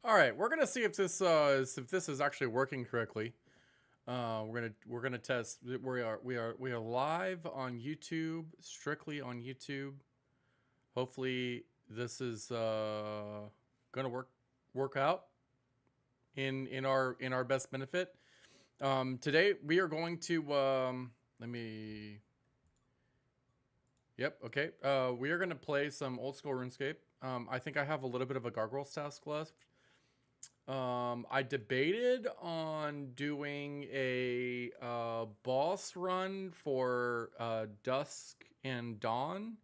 All right, we're gonna see if this is actually working correctly. We're gonna test. We are live on YouTube, strictly on YouTube. Hopefully, this is gonna work out in our best benefit. Today we are going to let me. Yep. Okay. We are gonna play some old school RuneScape. I think I have a little bit of a gargoyles task left. I debated on doing a boss run for Dusk and Dawn,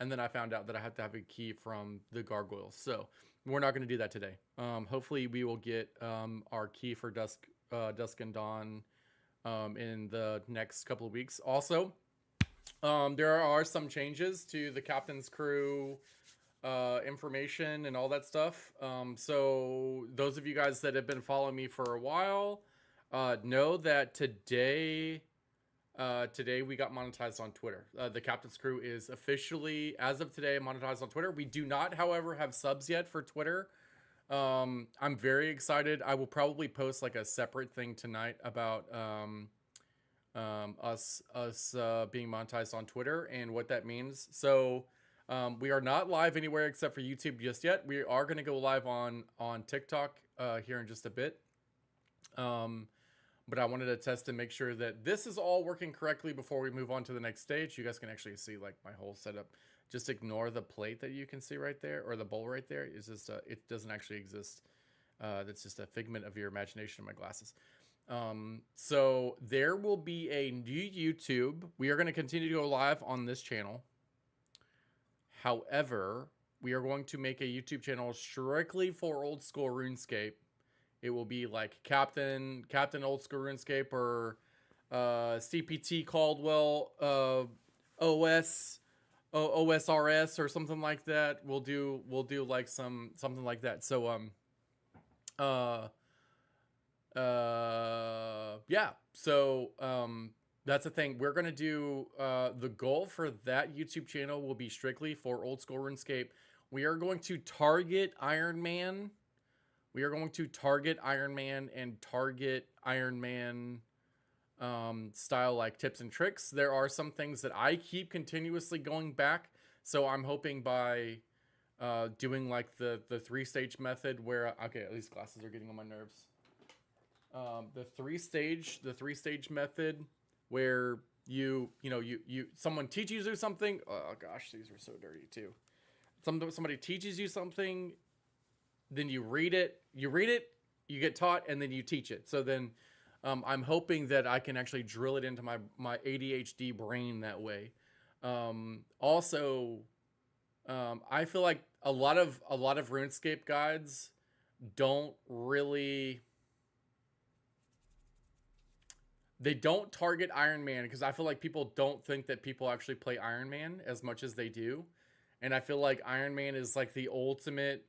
and then I found out that I have to have a key from the gargoyles. So we're not going to do that today. Hopefully, we will get our key for Dusk and Dawn in the next couple of weeks. Also, there are some changes to the captain's crew information and all that stuff. So those of you guys that have been following me for a while know that today we got monetized on Twitter. The captain's crew is officially, as of today, monetized on Twitter. We do not, however, have subs yet for Twitter. I'm very excited. I will probably post like a separate thing tonight about us being monetized on Twitter and what that means. So we are not live anywhere except for YouTube just yet. We are going to go live on TikTok here in just a bit. But I wanted to test and make sure that this is all working correctly before we move on to the next stage. You guys can actually see like my whole setup. Just ignore the plate that you can see right there, or the bowl right there. It's just it doesn't actually exist. That's just a figment of your imagination in my glasses. So there will be a new YouTube. We are going to continue to go live on this channel. However, we are going to make a YouTube channel strictly for old school RuneScape. It will be like Captain Old School RuneScape, or CPT Caldwell OSRS or something like that. We'll do like something like that. So yeah. So that's the thing. We're gonna do the goal for that YouTube channel will be strictly for old school RuneScape. We are going to target Iron Man. We are going to target Iron Man and target Iron Man style like tips and tricks. There are some things that I keep continuously going back. So I'm hoping by doing like the 3-stage method where, okay, these glasses are getting on my nerves. The three stage method where you someone teaches you something. Oh gosh, these were so dirty too. Somebody teaches you something, then you read it, you get taught, and then you teach it. So then I'm hoping that I can actually drill it into my ADHD brain that way. Also, I feel like a lot of RuneScape guides don't really. They don't target Iron Man because I feel like people don't think that people actually play Iron Man as much as they do. And I feel like Iron Man is like the ultimate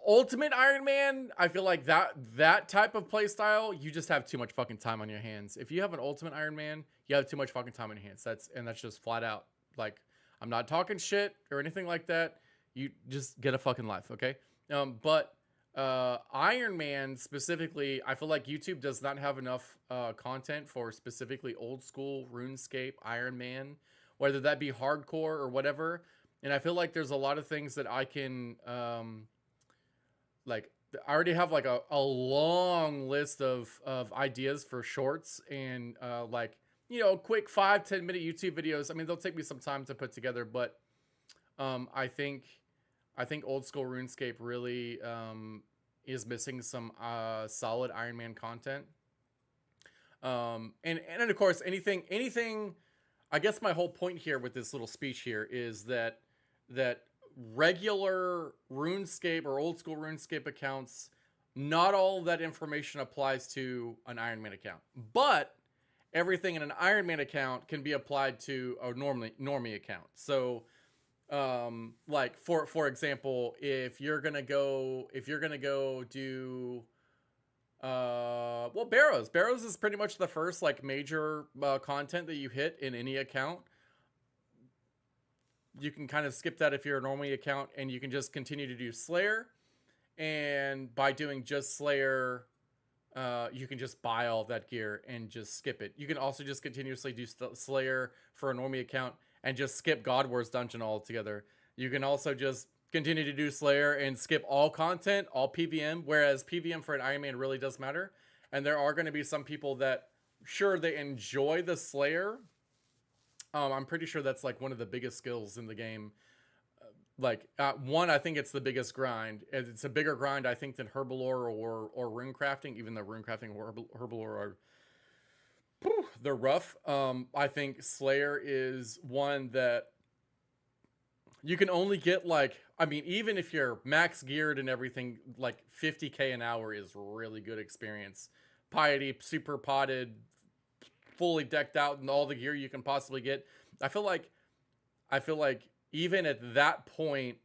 Iron Man. I feel like that type of play style, you just have too much fucking time on your hands. If you have an ultimate Iron Man, you have too much fucking time on your hands. That's just flat out. Like, I'm not talking shit or anything like that. You just get a fucking life, okay? But Iron Man specifically, I feel like YouTube does not have enough content for specifically old school RuneScape Iron Man, whether that be hardcore or whatever. And I feel like there's a lot of things that I can like. I already have like a long list of ideas for shorts and like, quick 5-10 minute YouTube videos. I mean, they'll take me some time to put together, but I think old school RuneScape really is missing some solid Iron Man content. And of course, anything. I guess my whole point here with this little speech here is that regular RuneScape or old school RuneScape accounts, not all of that information applies to an Iron Man account, but everything in an Iron Man account can be applied to a normie account. So like for example, if you're gonna go do well, Barrows is pretty much the first like major content that you hit in any account. You can kind of skip that if you're a normie account, and you can just continue to do Slayer, and by doing just Slayer, you can just buy all of that gear and just skip it. You can also just continuously do Slayer for a normie account and just skip God Wars Dungeon altogether. You can also just continue to do Slayer and skip all content, all PVM, whereas PVM for an Iron Man really does matter. And there are going to be some people that, sure, they enjoy the Slayer. I'm pretty sure that's like one of the biggest skills in the game. Like one, I think it's the biggest grind. It's a bigger grind, I think, than Herbalore or rune crafting. Even though rune crafting or Herbalore are they're rough. I think Slayer is one that you can only get like, I mean, even if you're max geared and everything, like 50k an hour is really good experience. Piety, super potted, fully decked out, and all the gear you can possibly get. I feel like even at that point,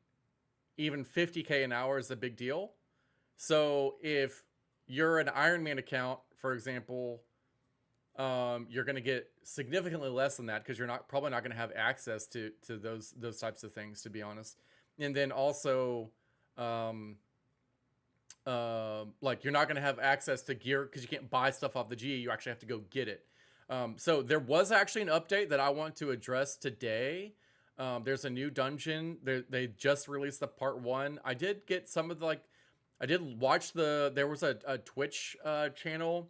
even 50k an hour is a big deal. So if you're an Iron Man account, for example, you're going to get significantly less than that because you're probably not going to have access to those types of things, to be honest. And then also, like you're not going to have access to gear because you can't buy stuff off the G. You actually have to go get it. So there was actually an update that I want to address today. There's a new dungeon. They just released the part 1. I did get some of the, like, I did watch there was a Twitch channel.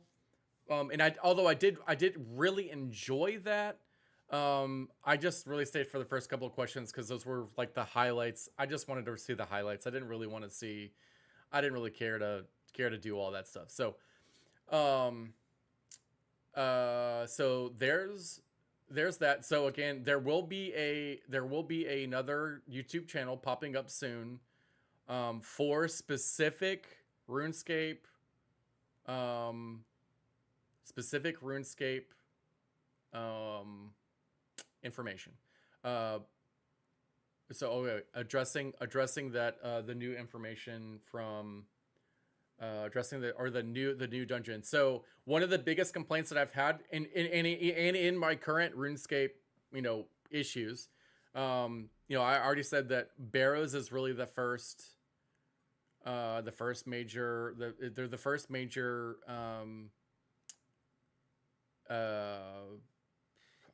And although I did really enjoy that. I just really stayed for the first couple of questions because those were like the highlights. I just wanted to see the highlights. I didn't really care to do all that stuff. So, so there's that. So again, there will be another YouTube channel popping up soon, for specific RuneScape, information. So okay, addressing that, the new information from addressing the new dungeon. So one of the biggest complaints that I've had in my current RuneScape, issues, I already said that Barrows is really the first major, they're the first major,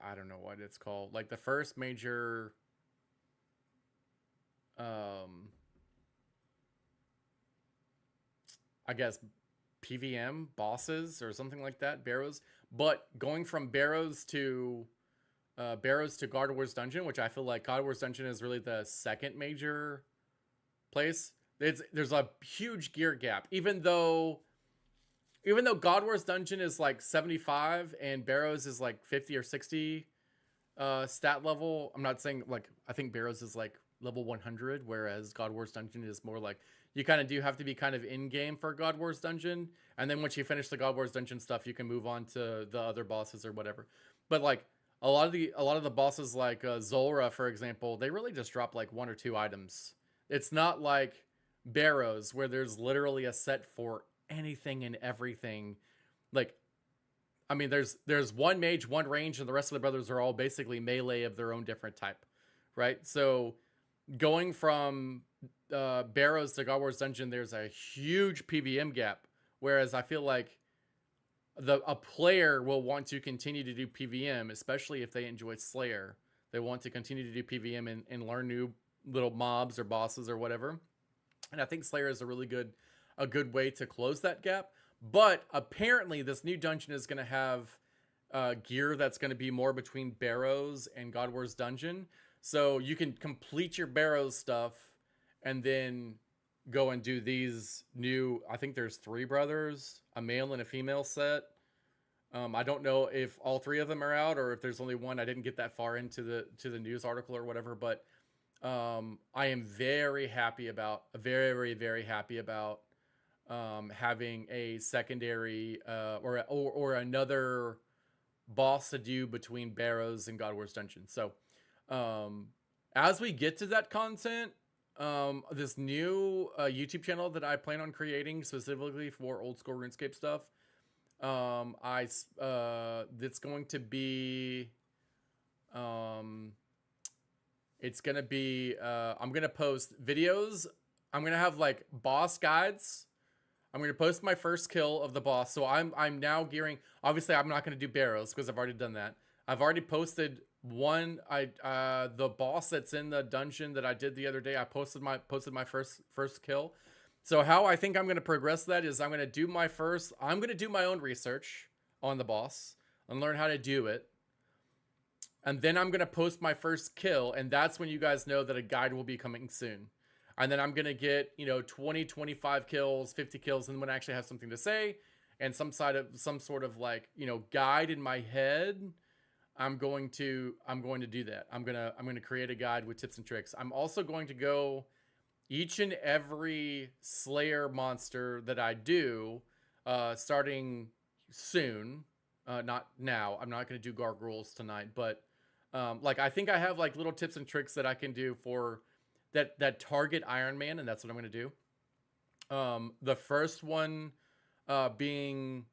I don't know what it's called, like the first major, I guess PVM bosses or something like that, Barrows. But going from Barrows to God Wars Dungeon, which I feel like God Wars Dungeon is really the second major place. There's a huge gear gap, even though God Wars Dungeon is like 75 and Barrows is like 50 or 60 stat level. I'm not saying, like, I think Barrows is like level 100, whereas God Wars Dungeon is more like, you kind of do have to be kind of in game for God Wars Dungeon, and then once you finish the God Wars Dungeon stuff, you can move on to the other bosses or whatever. But like a lot of the bosses, like Zulrah, for example, they really just drop like 1 or 2 items. It's not like Barrows where there's literally a set for anything and everything. Like, I mean, there's one mage, one range, and the rest of the brothers are all basically melee of their own different type, right? So going from Barrows to God Wars Dungeon, there's a huge PVM gap, whereas I feel like a player will want to continue to do PVM, especially if they enjoy Slayer. They want to continue to do PVM and learn new little mobs or bosses or whatever. And I think Slayer is a good way to close that gap. But apparently this new dungeon is going to have gear that's going to be more between Barrows and God Wars Dungeon. So you can complete your Barrows stuff and then go and do these new, I think there's 3 brothers, a male and a female set. I don't know if all 3 of them are out or if there's only one. I didn't get that far into the news article or whatever, but I am very happy about, very happy about having a secondary or another boss to do between Barrows and God Wars Dungeon. So as we get to that content, this new YouTube channel that I plan on creating specifically for old school RuneScape stuff, it's going to be I'm gonna post videos I'm going to have like boss guides. I'm going to post my first kill of the boss. So I'm now gearing. Obviously, I'm not going to do barrows because I've already done that. I've already posted one. The boss that's in the dungeon that I did the other day. I posted my first kill. So how I think I'm going to progress that is I'm going to do my first. I'm going to do my own research on the boss and learn how to do it. And then I'm going to post my first kill, and that's when you guys know that a guide will be coming soon. And then I'm going to get, 20, 25 kills, 50 kills, and when I actually have something to say and some sort of like, guide in my head, I'm going to do that. I'm going to create a guide with tips and tricks. I'm also going to go each and every Slayer monster that I do, starting soon, not now. I'm not going to do gargoyles tonight, but like I think I have like little tips and tricks that I can do for that target Iron Man, and that's what I'm going to do. The first one being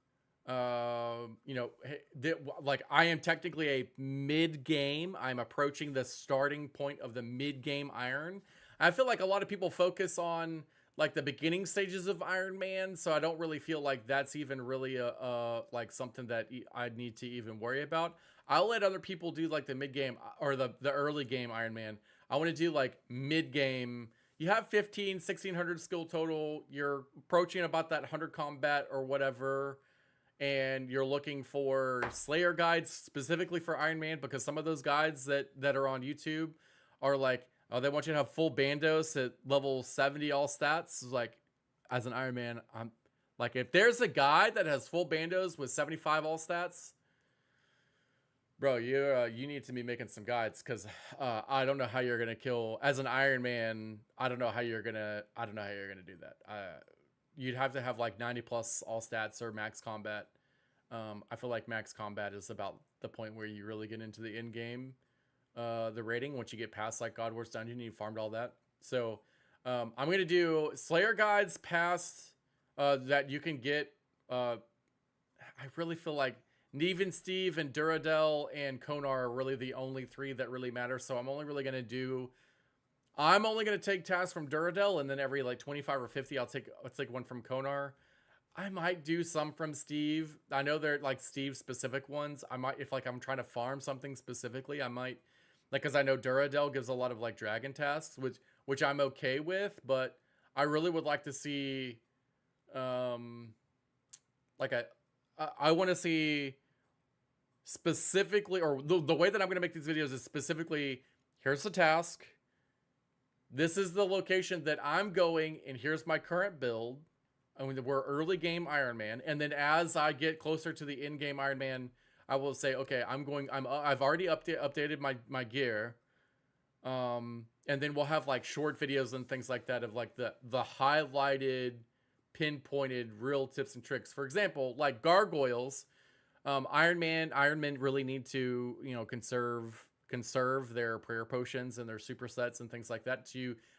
like I am technically a mid-game. I'm approaching the starting point of the mid-game Iron. I feel like a lot of people focus on like the beginning stages of Iron Man, so I don't really feel like that's even really like something that I need to even worry about. I'll let other people do like the mid-game or the early game Iron Man. I want to do like mid-game. You have 1600 skill total. You're approaching about that 100 combat or whatever, and you're looking for Slayer guides specifically for Iron Man, because some of those guides that are on YouTube are like, oh, they want you to have full bandos at level 70 all stats. It's like, as an Iron Man, I'm like, if there's a guide that has full bandos with 75 all stats, bro, you need to be making some guides, because I don't know how you're gonna kill as an Iron Man. I don't know how you're gonna do that. You'd have to have like 90 plus all stats or max combat. I feel like max combat is about the point where you really get into the end game, the rating. Once you get past like God Wars Dungeon, you farmed all that. So I'm gonna do Slayer guides past that you can get. I really feel like Neven Steve and Duradel and Konar are really the only three that really matter. So I'm only going to take tasks from Duradel, and then every like 25 or 50, I'll take one from Konar. I might do some from Steve. I know they're like Steve specific ones. I might, if like I'm trying to farm something specifically, I might, like, cause I know Duradel gives a lot of like dragon tasks, which I'm okay with, but I really would like to see, like I want to see specifically, or the way that I'm going to make these videos is specifically, here's the task. This is the location that I'm going, and here's my current build. I mean, we're early game Iron Man, and then as I get closer to the end game Iron Man, I will say, okay, I've already updated my gear, and then we'll have like short videos and things like that of like the highlighted, pinpointed real tips and tricks. For example, like gargoyles, Iron Men really need to conserve their prayer potions and their supersets and things like that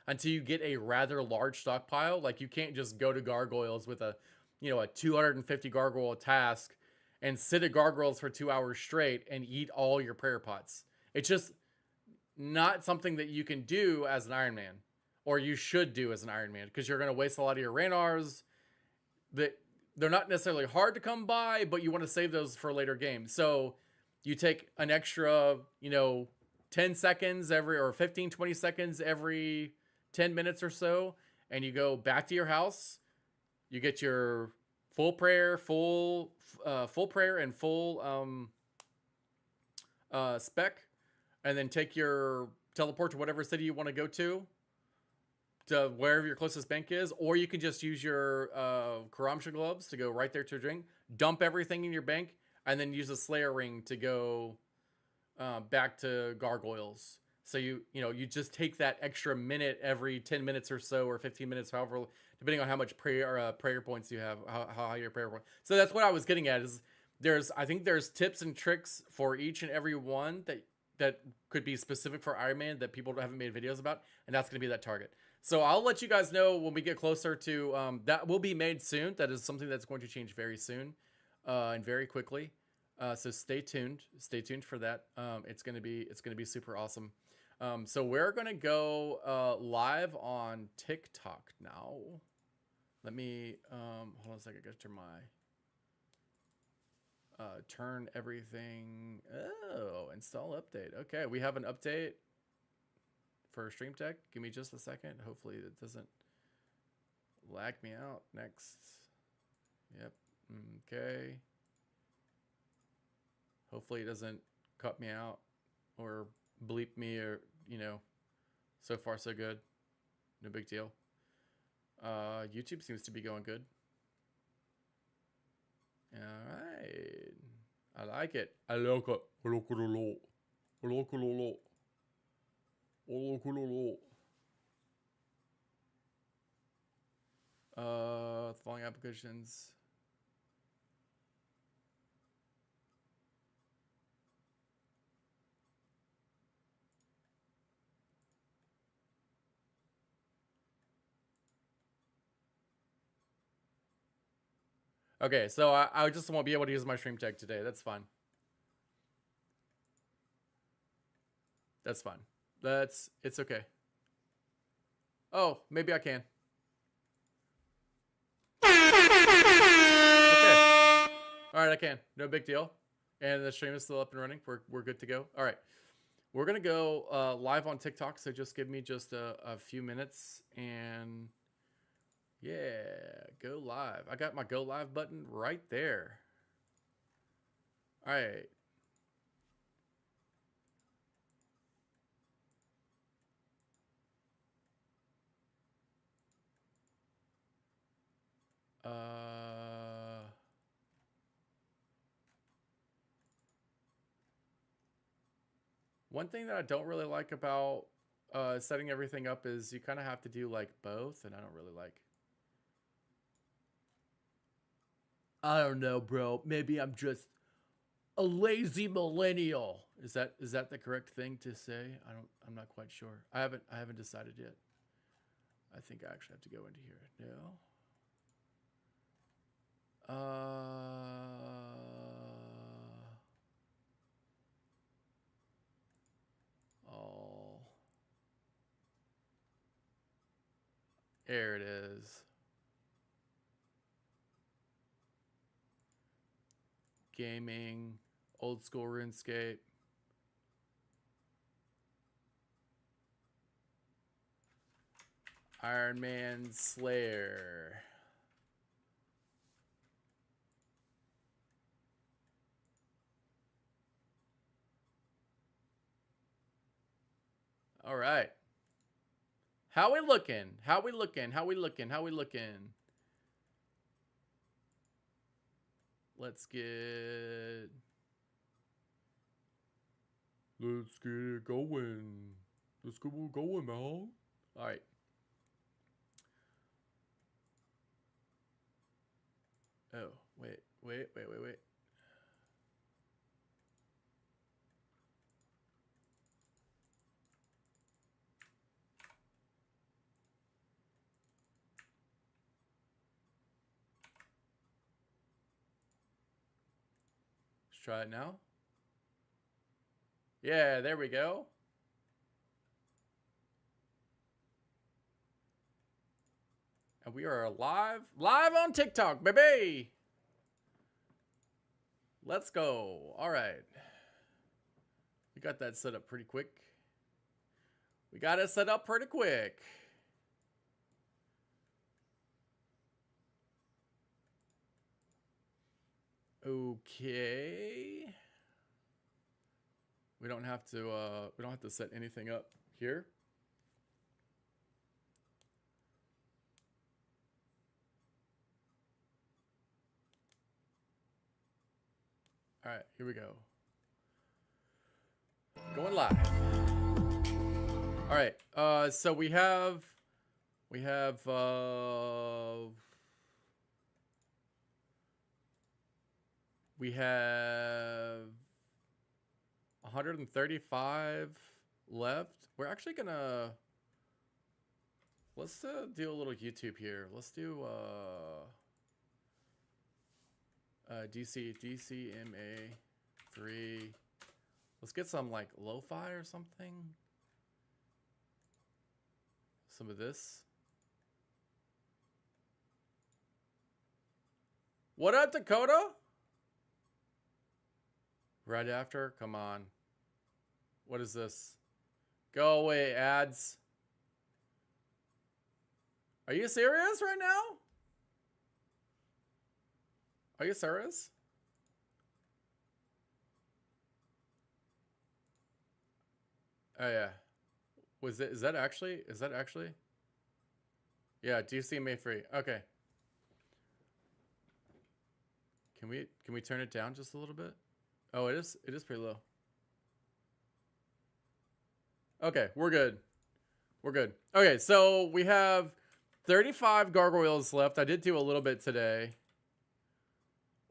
until you get a rather large stockpile. Like you can't just go to gargoyles with a 250 gargoyle task and sit at gargoyles for 2 hours straight and eat all your prayer pots. It's just not something that you can do as an Iron Man, or you should do as an Iron Man, because you're going to waste a lot of your Ranars. That they're not necessarily hard to come by, but you want to save those for later games. So you take an extra, 10 seconds or 15, 20 seconds every 10 minutes or so, and you go back to your house. You get your full prayer and full spec, and then take your teleport to whatever city you want to go to wherever your closest bank is, or you can just use your Karamsha gloves to go right there to drink, dump everything in your bank, and then use a Slayer ring to go back to gargoyles. So you just take that extra minute every 10 minutes or so, or 15 minutes, however, depending on how much prayer points you have, how high your prayer point. So that's what I was getting at. Is I think there's tips and tricks for each and every one that could be specific for Iron Man that people haven't made videos about, and that's going to be that target. So I'll let you guys know when we get closer to that. Will be made soon. That is something that's going to change very soon, and very quickly. So stay tuned. Stay tuned for that. It's gonna be super awesome. So we're gonna go live on TikTok now. Let me hold on a second. I gotta turn my turn everything. Oh, install update. Okay, we have an update for Stream Deck. Give me just a second. Hopefully it doesn't lag me out. Next. Yep. Okay. Hopefully it doesn't cut me out or bleep me, or so far so good. No big deal. YouTube seems to be going good. All right. I like it. I like it. I like it a lot. I like it a lot. I like it a lot. Following applications. Okay, so I just won't be able to use my Stream Deck today. That's fine. That's fine. It's okay. Oh, maybe I can. Okay. All right, I can. No big deal. And the stream is still up and running. We're good to go. All right. We're going to go live on TikTok, so just give me just a few minutes, and yeah, go live. I got my go live button right there. All right. One thing that I don't really like about setting everything up is you kind of have to do like both, and I don't really like. I don't know, bro. Maybe I'm just a lazy millennial. Is that the correct thing to say? I'm not quite sure. I haven't decided yet. I think I actually have to go into here. No. Oh. There it is. Gaming, old school RuneScape. OSRS Slayer. All right. How we looking? How we looking? How we looking? How we looking? Let's get it going. Let's get it going, man. All right. Oh, wait. Let's try it now. Yeah, there we go. And we are live on TikTok, baby. Let's go. All right. We got that set up pretty quick. We got it set up pretty quick. Okay. We don't have to set anything up here. All right, here we go. Going live. All right. So we have 135 left. We're actually gonna let's do a little YouTube here. Let's do DCMA 3. Let's get some like lo-fi or something. some of this. What up, Dakota? Right after? Come on. What is this? Go away, ads. Are you serious right now? Are you serious? Oh yeah. Was it? Is that actually? Is that actually? Yeah. DC made free. Okay. Can we turn it down just a little bit? Oh, it is pretty low. Okay, we're good. We're good. Okay, so we have 35 gargoyles left. I did do a little bit today.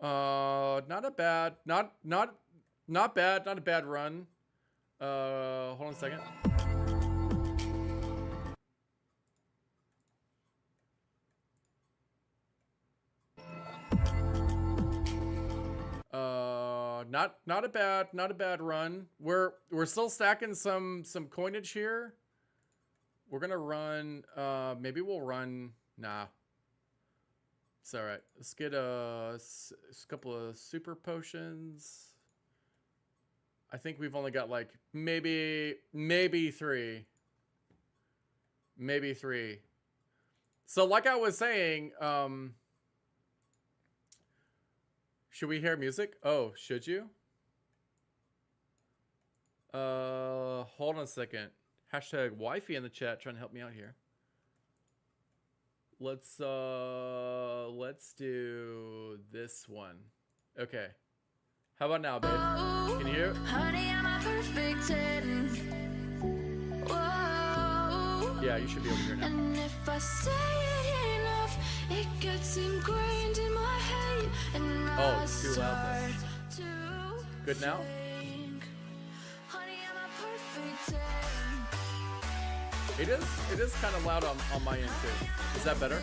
Not a bad, not bad, not a bad run. Hold on a second. Not a bad run. We're still stacking some coinage here. We're gonna run. Maybe we'll run. Nah, it's all right. Let's get a couple of super potions. I think we've only got like maybe three. Maybe three. So like I was saying, should we hear music? Oh, should you? Hold on a second. Hashtag wifey in the chat trying to help me out here. Let's do this one. Okay. How about now, babe? Can you hear? Honey, I'm a perfect 10. Whoa. Yeah, you should be able to hear now. And if I say it enough, it gets ingrained in my head. And oh, it's too loud. Good now? Honey, I'm a perfect 10. It is kind of loud on my end too. Is that better?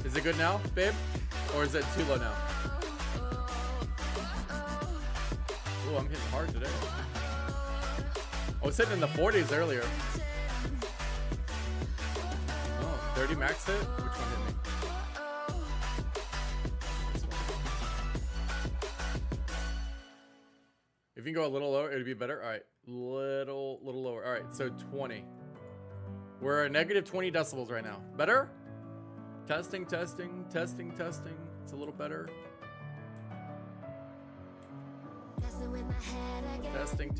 Is it good now, babe? Or is it too low now? Oh, I'm hitting hard today. I was hitting in the 40s earlier. Oh, 30 max hit? Which one hit me? This one. If you can go a little lower, it'd be better. All right, little lower. All right, so 20. We're at negative 20 decibels right now. Better? Testing. It's a little better. Testing.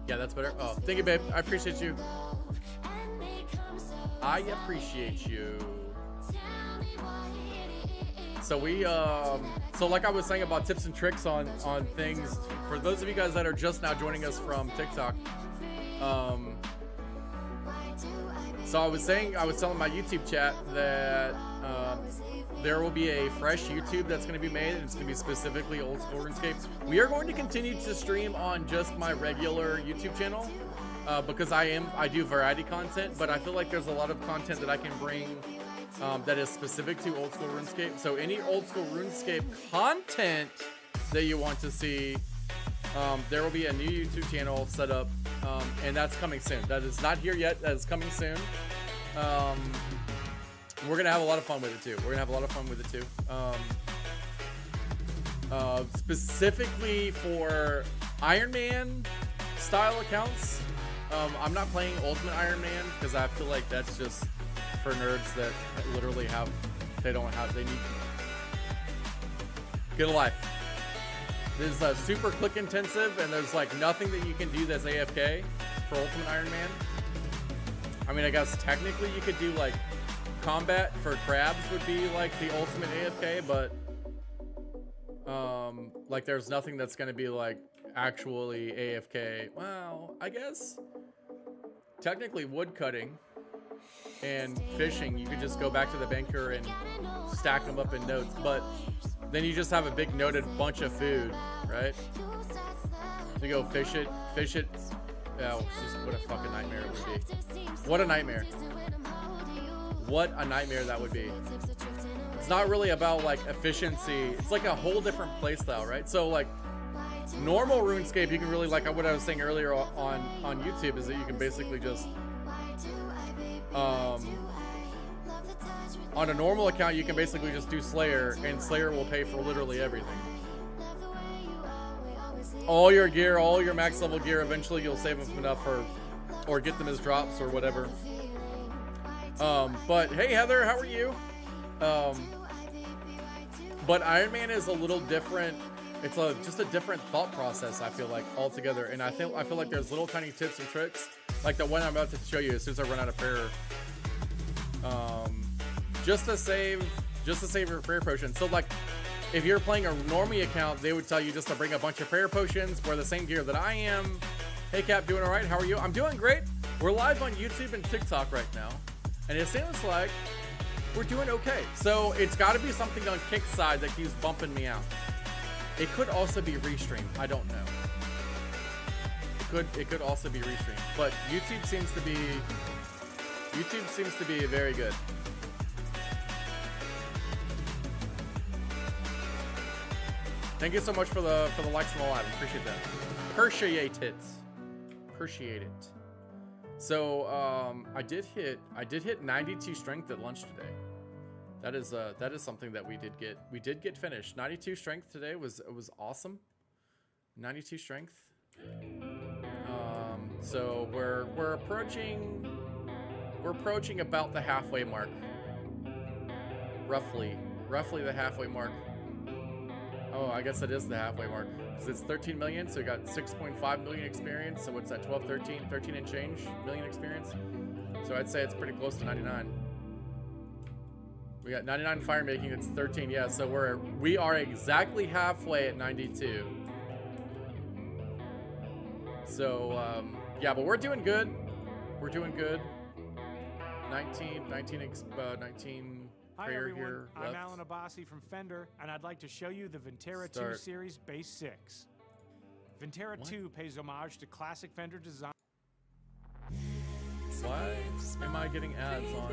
Yeah, that's better. Oh, thank you, babe. I appreciate you. So we, so like I was saying about tips and tricks on things, for those of you guys that are just now joining us from TikTok, so I was telling my YouTube chat that there will be a fresh YouTube that's going to be made, and it's going to be specifically old school RuneScape. We are going to continue to stream on just my regular YouTube channel because I do variety content, but I feel like there's a lot of content that I can bring that is specific to old school RuneScape. So any old school RuneScape content that you want to see, there will be a new YouTube channel set up, and that's coming soon. That is not here yet. That is coming soon. We're gonna have a lot of fun with it too. Specifically for Iron Man style accounts, I'm not playing Ultimate Iron Man because I feel like that's just for nerds that literally they need get a life. This is super click intensive, and there's like nothing that you can do that's AFK for Ultimate Iron Man. I mean, I guess technically you could do like combat for crabs would be like the ultimate AFK, but like there's nothing that's gonna be like actually AFK. Well, I guess technically wood cutting and fishing, you could just go back to the banker and stack them up in notes, but then you just have a big noted bunch of food, right? So you go fish it, Oh, just what a fucking nightmare it would be. What a nightmare. What a nightmare that would be. It's not really about like efficiency. It's like a whole different playstyle, right? So like normal RuneScape, you can really, like what I was saying earlier on YouTube, is that you can basically just on a normal account, you can basically just do Slayer, and Slayer will pay for literally everything. All your gear, all your max level gear, eventually you'll save them enough or get them as drops or whatever. But hey Heather, how are you? But Iron Man is a little different. It's just a different thought process, I feel like, altogether. And I feel like there's little tiny tips and tricks, like the one I'm about to show you as soon as I run out of prayer. Just to save your prayer potions. So like, if you're playing a normie account, they would tell you just to bring a bunch of prayer potions, wear the same gear that I am. Hey Cap, doing all right? How are you? I'm doing great. We're live on YouTube and TikTok right now, and it seems like we're doing okay. So it's got to be something on Kick's side that keeps bumping me out. It could also be restream. I don't know. It could also be restream, but YouTube seems to be very good. Thank you so much for the likes on the live. Appreciate that. Appreciate it. So I did hit 92 strength at lunch today. That is something that we did get. We did get finished. 92 strength today was awesome. 92 strength. So we're approaching about the halfway mark. Roughly the halfway mark. Oh, I guess it is the halfway mark. Because it's 13 million, so we got 6.5 million experience. So what's that, 12, 13 and change million experience? So I'd say it's pretty close to 99. We got 99 fire making, it's 13, yeah. So we are exactly halfway at 92. So, yeah, but we're doing good. We're doing good. 19 Hi prayer everyone, here I'm left. Alan Abbasi from Fender, and I'd like to show you the Ventera 2 Series Base 6. Ventera 2 pays homage to classic Fender design. Why am I getting ads on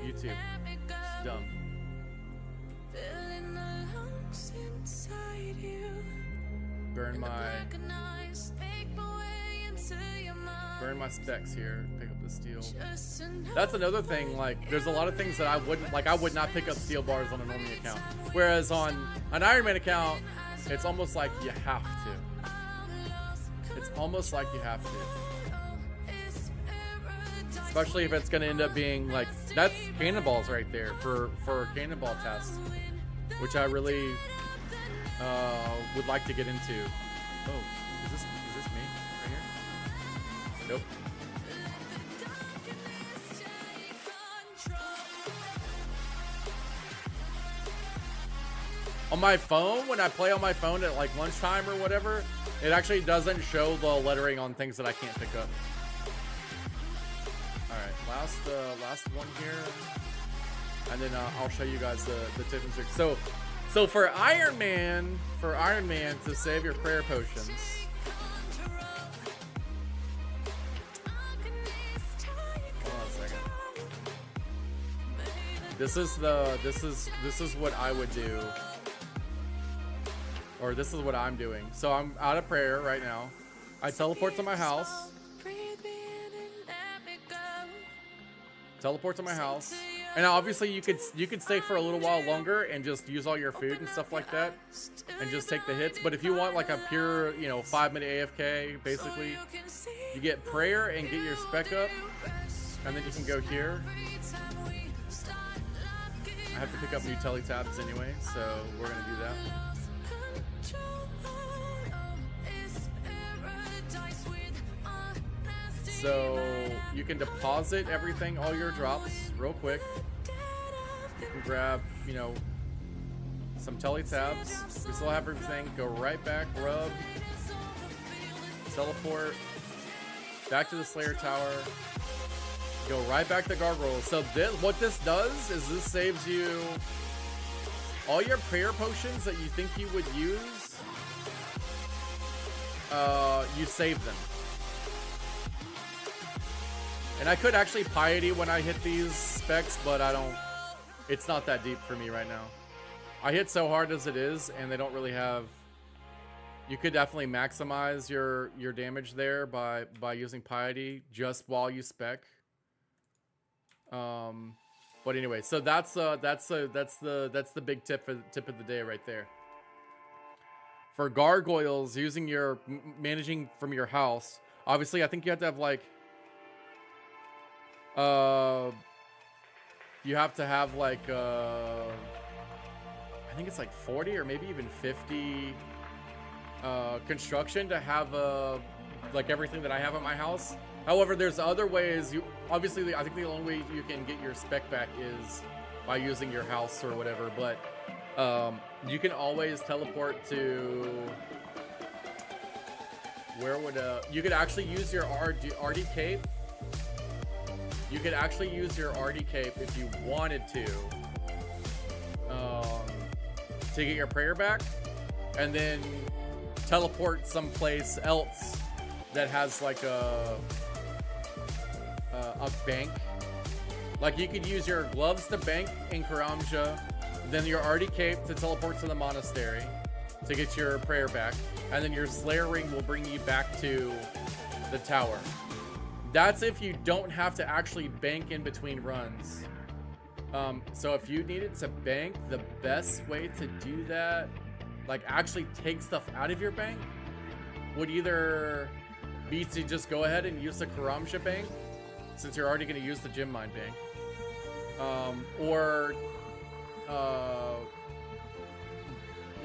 YouTube? It's dumb. Burn my specs here. Pick up the steel. That's another thing. Like, there's a lot of things that I would not pick up steel bars on a normal account. Whereas on an Iron Man account, it's almost like you have to. It's almost like you have to. Especially if it's going to end up being like, that's cannonballs right there for a cannonball test, which I really would like to get into. Oh, is this me right here? Nope. On my phone, when I play on my phone at like lunchtime or whatever, it actually doesn't show the lettering on things that I can't pick up. All right, last one here, and then I'll show you guys the tip and tricks. So for Iron Man to save your prayer potions. Hold on a second. This is what I would do. Or this is what I'm doing. So I'm out of prayer right now. I teleport to my house. And obviously you could stay for a little while longer and just use all your food and stuff like that and just take the hits. But if you want like a pure, 5-minute AFK, basically, you get prayer and get your spec up, and then you can go here. I have to pick up new tele tabs anyway, so we're gonna do that. So you can deposit everything, all your drops, real quick. You can grab, some tele tabs. We still have everything. Go right back, rub, teleport, back to the Slayer Tower. Go right back to Gargoyles. So what this does is this saves you all your prayer potions that you think you would use. You save them. And I could actually piety when I hit these specs, but I don't. It's not that deep for me right now. I hit so hard as it is, and they don't really have. You could definitely maximize your damage there by using piety just while you spec. But anyway, so that's the big tip of the day right there. For gargoyles, using your managing from your house. Obviously, I think you have to have like. You have to have like I think it's like 40 or maybe even 50 construction to have like everything that I have in my house. However, there's other ways. You obviously, I think the only way you can get your spec back is by using your house or whatever. But you can always teleport to where would you could actually use your RD cape. You could actually use your RD cape if you wanted to get your prayer back, and then teleport someplace else that has like a bank. Like you could use your gloves to bank in Karamja, then your RD cape to teleport to the monastery to get your prayer back, and then your Slayer ring will bring you back to the tower. That's if you don't have to actually bank in between runs. So if you needed to bank, the best way to do that, like actually take stuff out of your bank, would either be to just go ahead and use the Karamja bank, since you're already going to use the Gem Mine bank, or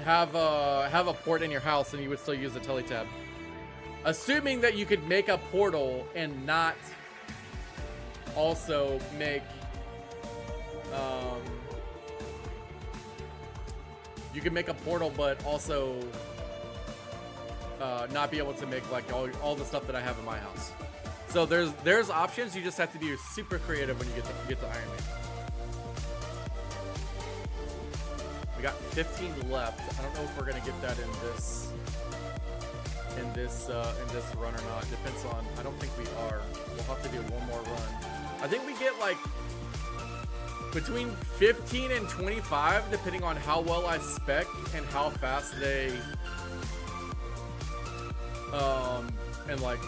have a port in your house and you would still use the teletab. Assuming that you could make a portal and not also make you can make a portal but also not be able to make like all the stuff that I have in my house. So there's options. You just have to be super creative when you get to Iron Man. We got 15 left. I don't know if we're gonna get that in this run or not. Depends on. I don't think we are. We'll have to do one more run. I think we get like between 15 and 25, depending on how well I spec and how fast they and like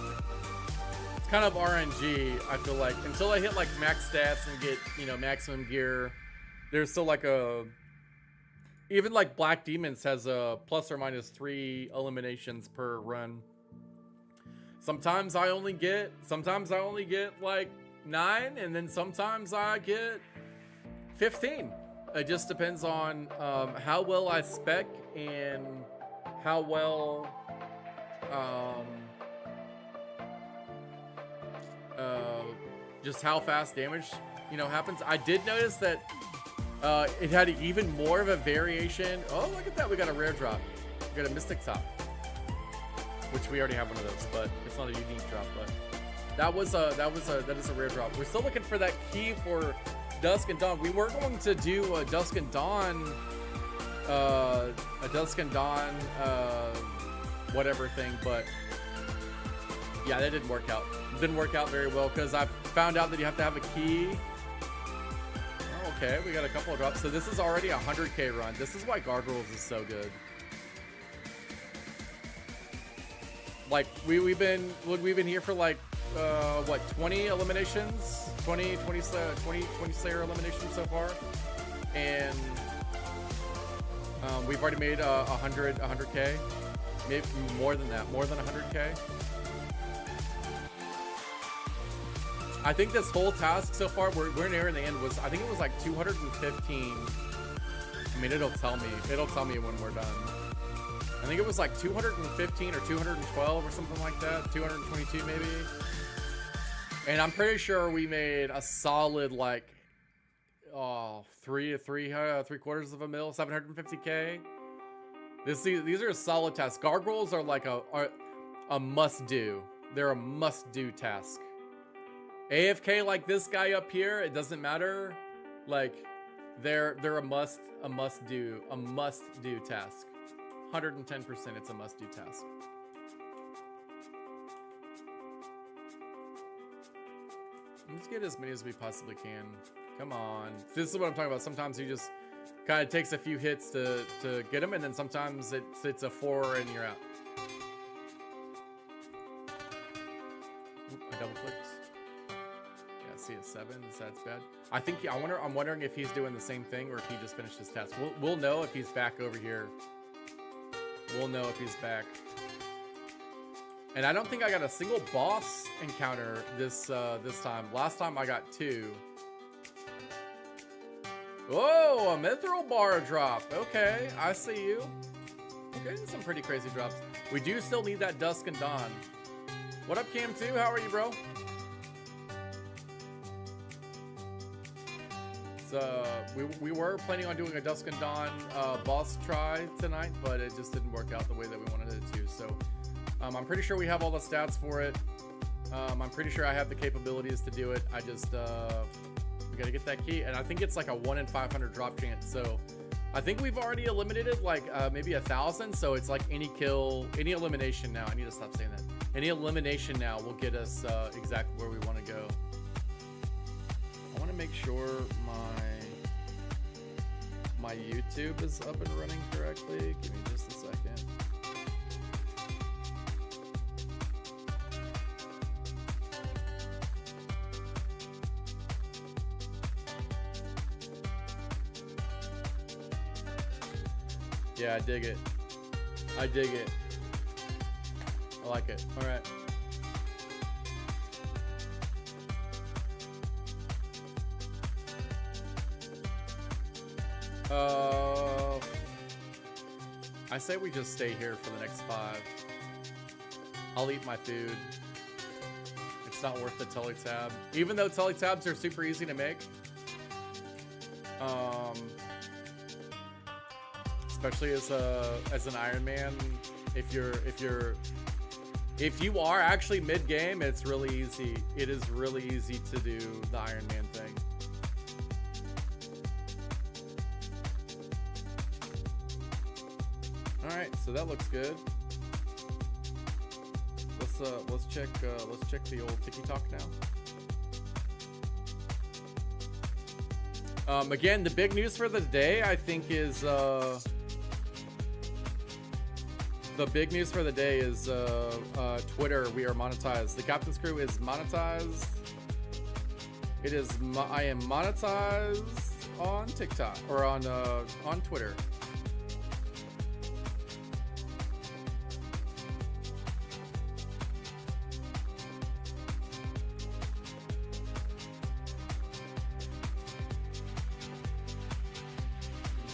it's kind of RNG. I feel like until I hit like max stats and get maximum gear, there's still like a. Even like Black Demons has a ±3 eliminations per run. Sometimes I only get like 9, and then sometimes I get 15. It just depends on how well I spec and how well just how fast damage happens. I did notice that it had even more of a variation. Oh, look at that. We got a rare drop. We got a Mystic Top, which we already have one of those, but it's not a unique drop. But that is a rare drop. We're still looking for that key for Dusk and Dawn. We were going to do a Dusk and Dawn, whatever thing, but yeah, that didn't work out. It didn't work out very well because I found out that you have to have a key. Okay, we got a couple of drops. So this is already a 100k run. This is why Gargoyles is so good. Like we've been here for like what 20 eliminations, 20 Slayer eliminations so far, and we've already made 100k, maybe more than that, more than 100k. I think this whole task so far, we're nearing the end, I think it was like 215. I mean, it'll tell me when we're done. I think it was like 215 or 212 or something like that, 222 maybe. And I'm pretty sure we made a solid like three quarters of a mil, 750k. These are solid tasks. Gargoyles are like a must do. They're a must do task. AFK like this guy up here, it doesn't matter. Like they're a must do task. 110%, it's a must do task. . Let's get as many as we possibly can. Come on. This is what I'm talking about. Sometimes he just kind of takes a few hits to get him, and then sometimes it's a 4 and you're out. Oop, I double clicked. Yeah, see a 7. That's bad. I think I'm wondering if he's doing the same thing or if he just finished his task. We'll know if he's back over here. We'll know if he's back. And I don't think I got a single boss encounter this time. Last time I got 2. Whoa, a mithril bar drop. Okay, I see you. We're getting some pretty crazy drops. We do still need that Dusk and Dawn. What up, Cam 2? How are you, bro? So we were planning on doing a Dusk and Dawn boss try tonight, but it just didn't work out the way that we wanted it to. So I'm pretty sure we have all the stats for it. I'm pretty sure I have the capabilities to do it. I just we gotta get that key, and I think it's like a 1 in 500 drop chance. So I think we've already eliminated like maybe 1,000. So it's like any kill, any elimination now. I need to stop saying that. Any elimination now will get us exactly where we want to go. I want to make sure my YouTube is up and running correctly. Give me just a second. Yeah, I dig it. I dig it. I like it. All right. I say we just stay here for the next 5. I'll eat my food. It's not worth the telly tab. Even though telly tabs are super easy to make. Especially as an Iron Man, if you are actually mid-game, it's really easy. It is really easy to do the Iron Man thing. All right, so that looks good. Let's check the old TikTok now. Again, the big news for the day, I think, is the big news for the day is Twitter. We are monetized. The Captain's Crew is monetized. It is. I am monetized on TikTok or on Twitter.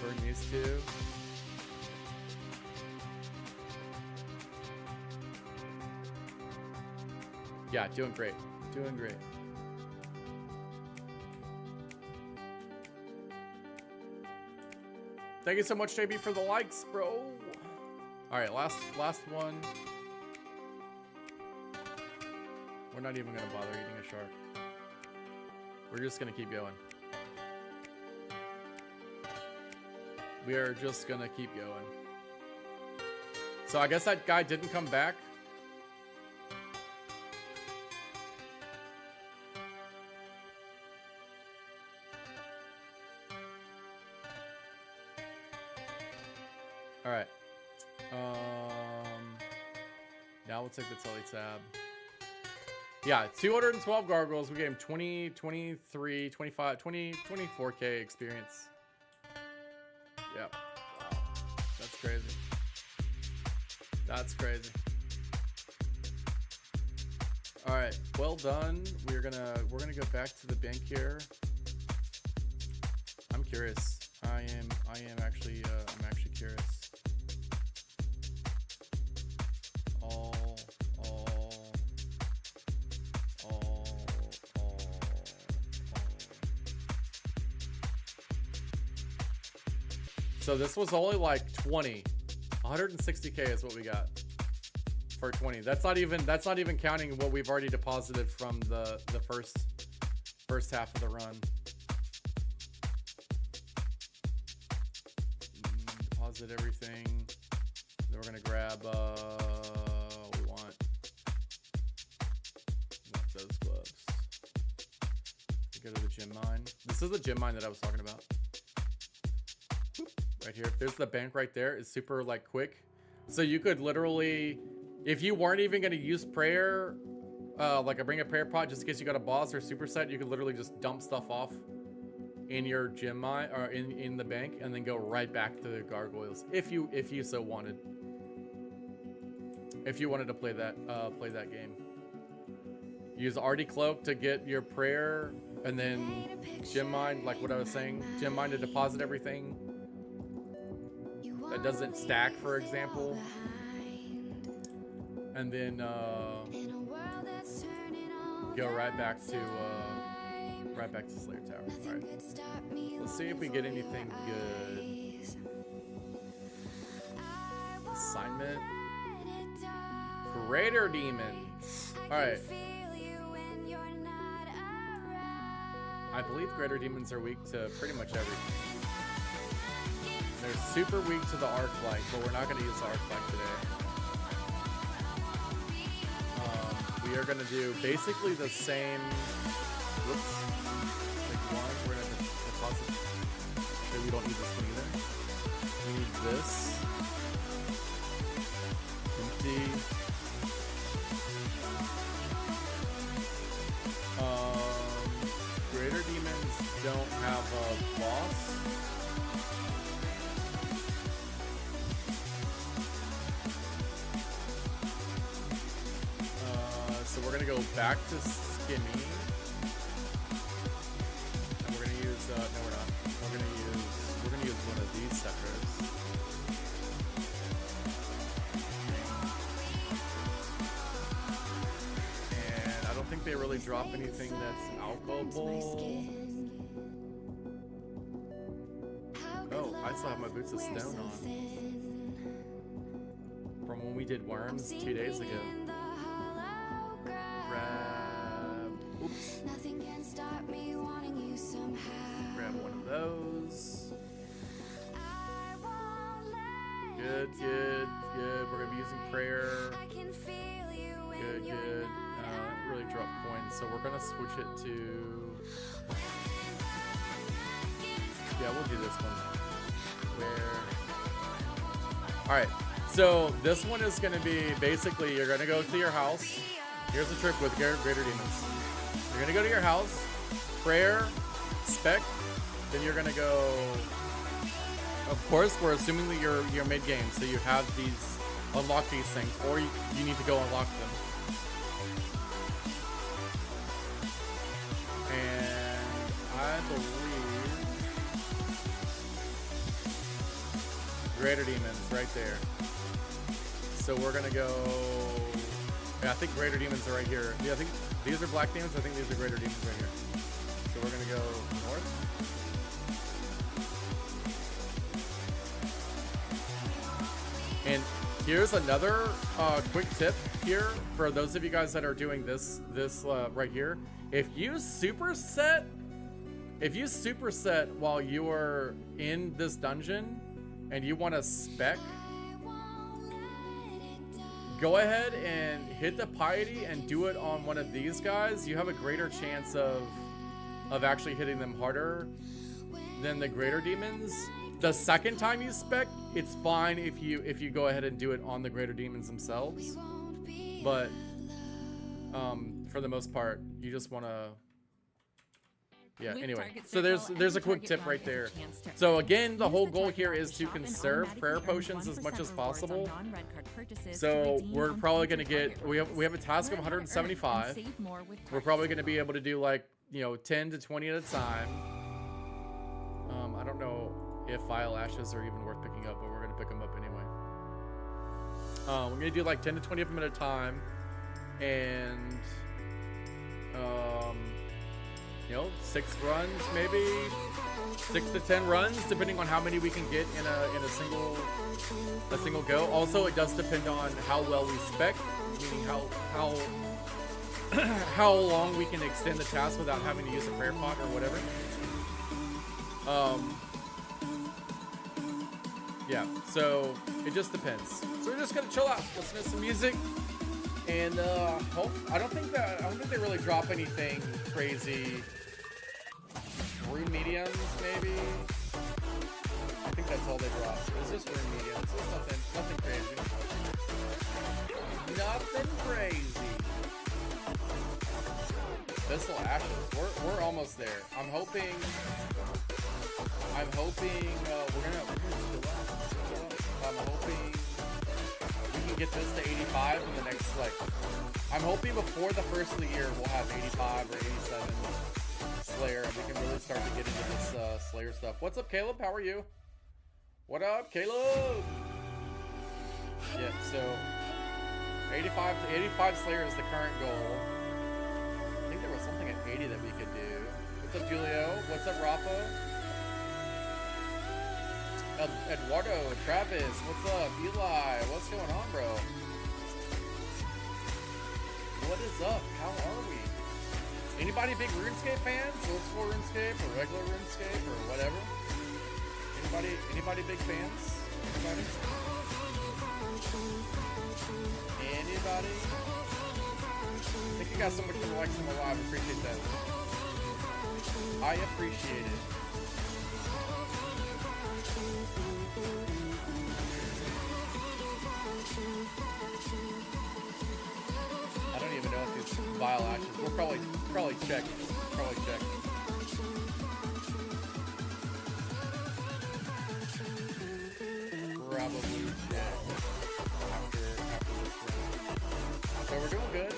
Burn these two. Yeah, doing great. Doing great. Thank you so much, JB, for the likes, bro. All right, last one. We're not even gonna bother eating a shark. We're just gonna keep going. We are just gonna keep going. So I guess that guy didn't come back. All right. Now we'll take the telly tab. Yeah, 212 gargoyles. We gave him 20, 23, 25, 20, 24K experience. Yeah. Wow. That's crazy. That's crazy. All right. Well done. We're gonna go back to the bank here. I'm curious. I am actually I'm actually curious. So this was only like 20. 160K is what we got for 20. That's not even counting what we've already deposited from the first half of the run. Deposit everything. Then we're gonna grab what we want those gloves. Go to the gem mine. This is the gem mine that I was talking about. Right here. There's the bank right there. It's super like quick. So you could literally, if you weren't even going to use prayer, like I bring a prayer pot just in case you got a boss or superset, you could literally just dump stuff off in your gem mine or in the bank and then go right back to the gargoyles if you so wanted. If you wanted to play that game. Use Artie Cloak to get your prayer, and then gem mine, like what I was saying, gem mine to deposit everything that doesn't stack, for example, and then go right back to Slayer Tower. All right, let's see if we get anything good. Assignment, Greater Demons. All right. I believe Greater Demons are weak to pretty much everything. They're super weak to the Arc Light, but we're not going to use the Arc Light today. We are going to do basically the same. Whoops. Like one, we're going to deposit. Okay, we don't need this one either. We need this. Empty. Greater Demons don't have a boss. So we're gonna go back to Skimmy. And we're gonna use no, we're not. We're gonna use one of these suckers. And I don't think they really drop anything that's alcohol. Oh, I still have my boots of stone on. From when we did worms 2 days ago. Grab. Oops. Grab one of those. Good, good, good. We're gonna be using prayer. Good, good. Really drop coins, so we're gonna switch it to. Yeah, we'll do this one. All right. So this one is gonna be basically you're gonna go to your house. Here's the trick with Greater Demons. You're gonna go to your house, prayer, spec, then you're gonna go. Of course, we're assuming that you're mid game, so you have these unlock these things, or you need to go unlock them. And I believe Greater Demons right there. So we're gonna go. Yeah, I think Greater Demons are right here. Yeah, I think these are Black Demons. I think these are Greater Demons right here. So we're gonna go north. And here's another quick tip here for those of you guys that are doing this right here. If you superset while you are in this dungeon and you want to spec, go ahead and hit the piety and do it on one of these guys. You have a greater chance of actually hitting them harder than the Greater Demons. The second time you spec, it's fine if you go ahead and do it on the Greater Demons themselves. But for the most part, you just want to. Yeah, anyway, so there's a quick tip right there. So again, the whole goal here is to conserve prayer potions as much as possible. So we're probably going to get, we have a task of 175. We're probably going to be able to do like, 10 to 20 at a time. I don't know if Vile Ashes are even worth picking up, but we're going to pick them up anyway. We're going to do like 10 to 20 of them at a time. And 6 runs, maybe 6 to 10 runs, depending on how many we can get in a single go. Also, it does depend on how well we spec, meaning how long we can extend the task without having to use a prayer pot or whatever. Yeah, so it just depends. So we're just gonna chill out, listen to some music, and I don't think they really drop anything crazy rune mediums, maybe. I think that's all they drop. It's just rune mediums. It's nothing crazy. Nothing crazy. Abyssal Ashes. We're almost there. I'm hoping we're gonna still up. I'm hoping we can get this to 85 in the next, like, I'm hoping before the first of the year we'll have 85 or 87 Slayer and we can really start to get into this Slayer stuff. What's up, Caleb? How are you? What up, Caleb? Yeah, so 85 Slayer is the current goal. I think there was something at 80 that we could do. What's up, Julio? What's up, Rafa? Eduardo, Travis, what's up? Eli, what's going on, bro? What is up? How are we? Anybody big RuneScape fans? Old school RuneScape or regular RuneScape or whatever? Anybody big fans? Anybody? Thank you guys so much for the likes on the live. Appreciate that. I appreciate it. I don't even know if these vile ashes. We'll probably check. Probably check. After this round. So we're doing good.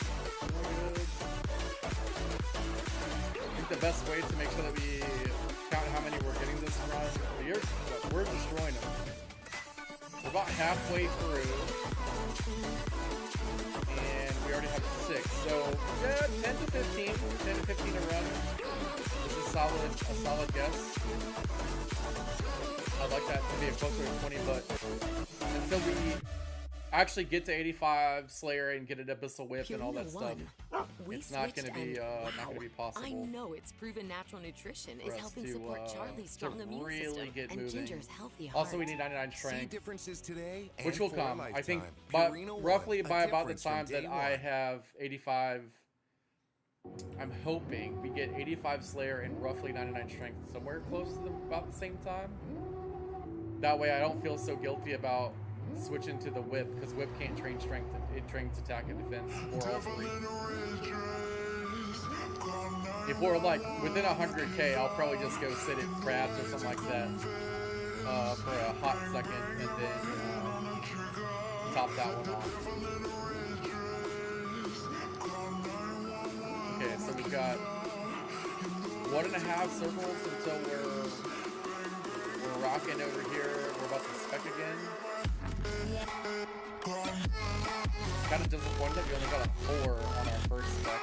I think the best way to make sure that we count how many we're getting this run, we're destroying them. We're about halfway through, and we already have 6. So yeah, 10 to 15 a run is a solid guess. I'd like that to be a closer to 20, but until we actually get to 85 Slayer and get an Abyssal Whip and all that stuff, it's not going to be possible. I know it's proven natural nutrition is helping support Charlie's strong immune system and Ginger's healthy heart. Also, we need 99 strength, which will come. I think, roughly by about the time that I have 85. I'm hoping we get 85 Slayer and roughly 99 strength somewhere close to about the same time. That way I don't feel so guilty about switching to the whip, because whip can't train strength. It trains attack and defense or all 3. If we're like within 100k, I'll probably just go sit at crabs or something like that for a hot second and then top that one off. Okay, so we've got 1.5 circles until we're rocking over here. We're about to spec again. Kind of disappointed that we only got a 4 on our first spec.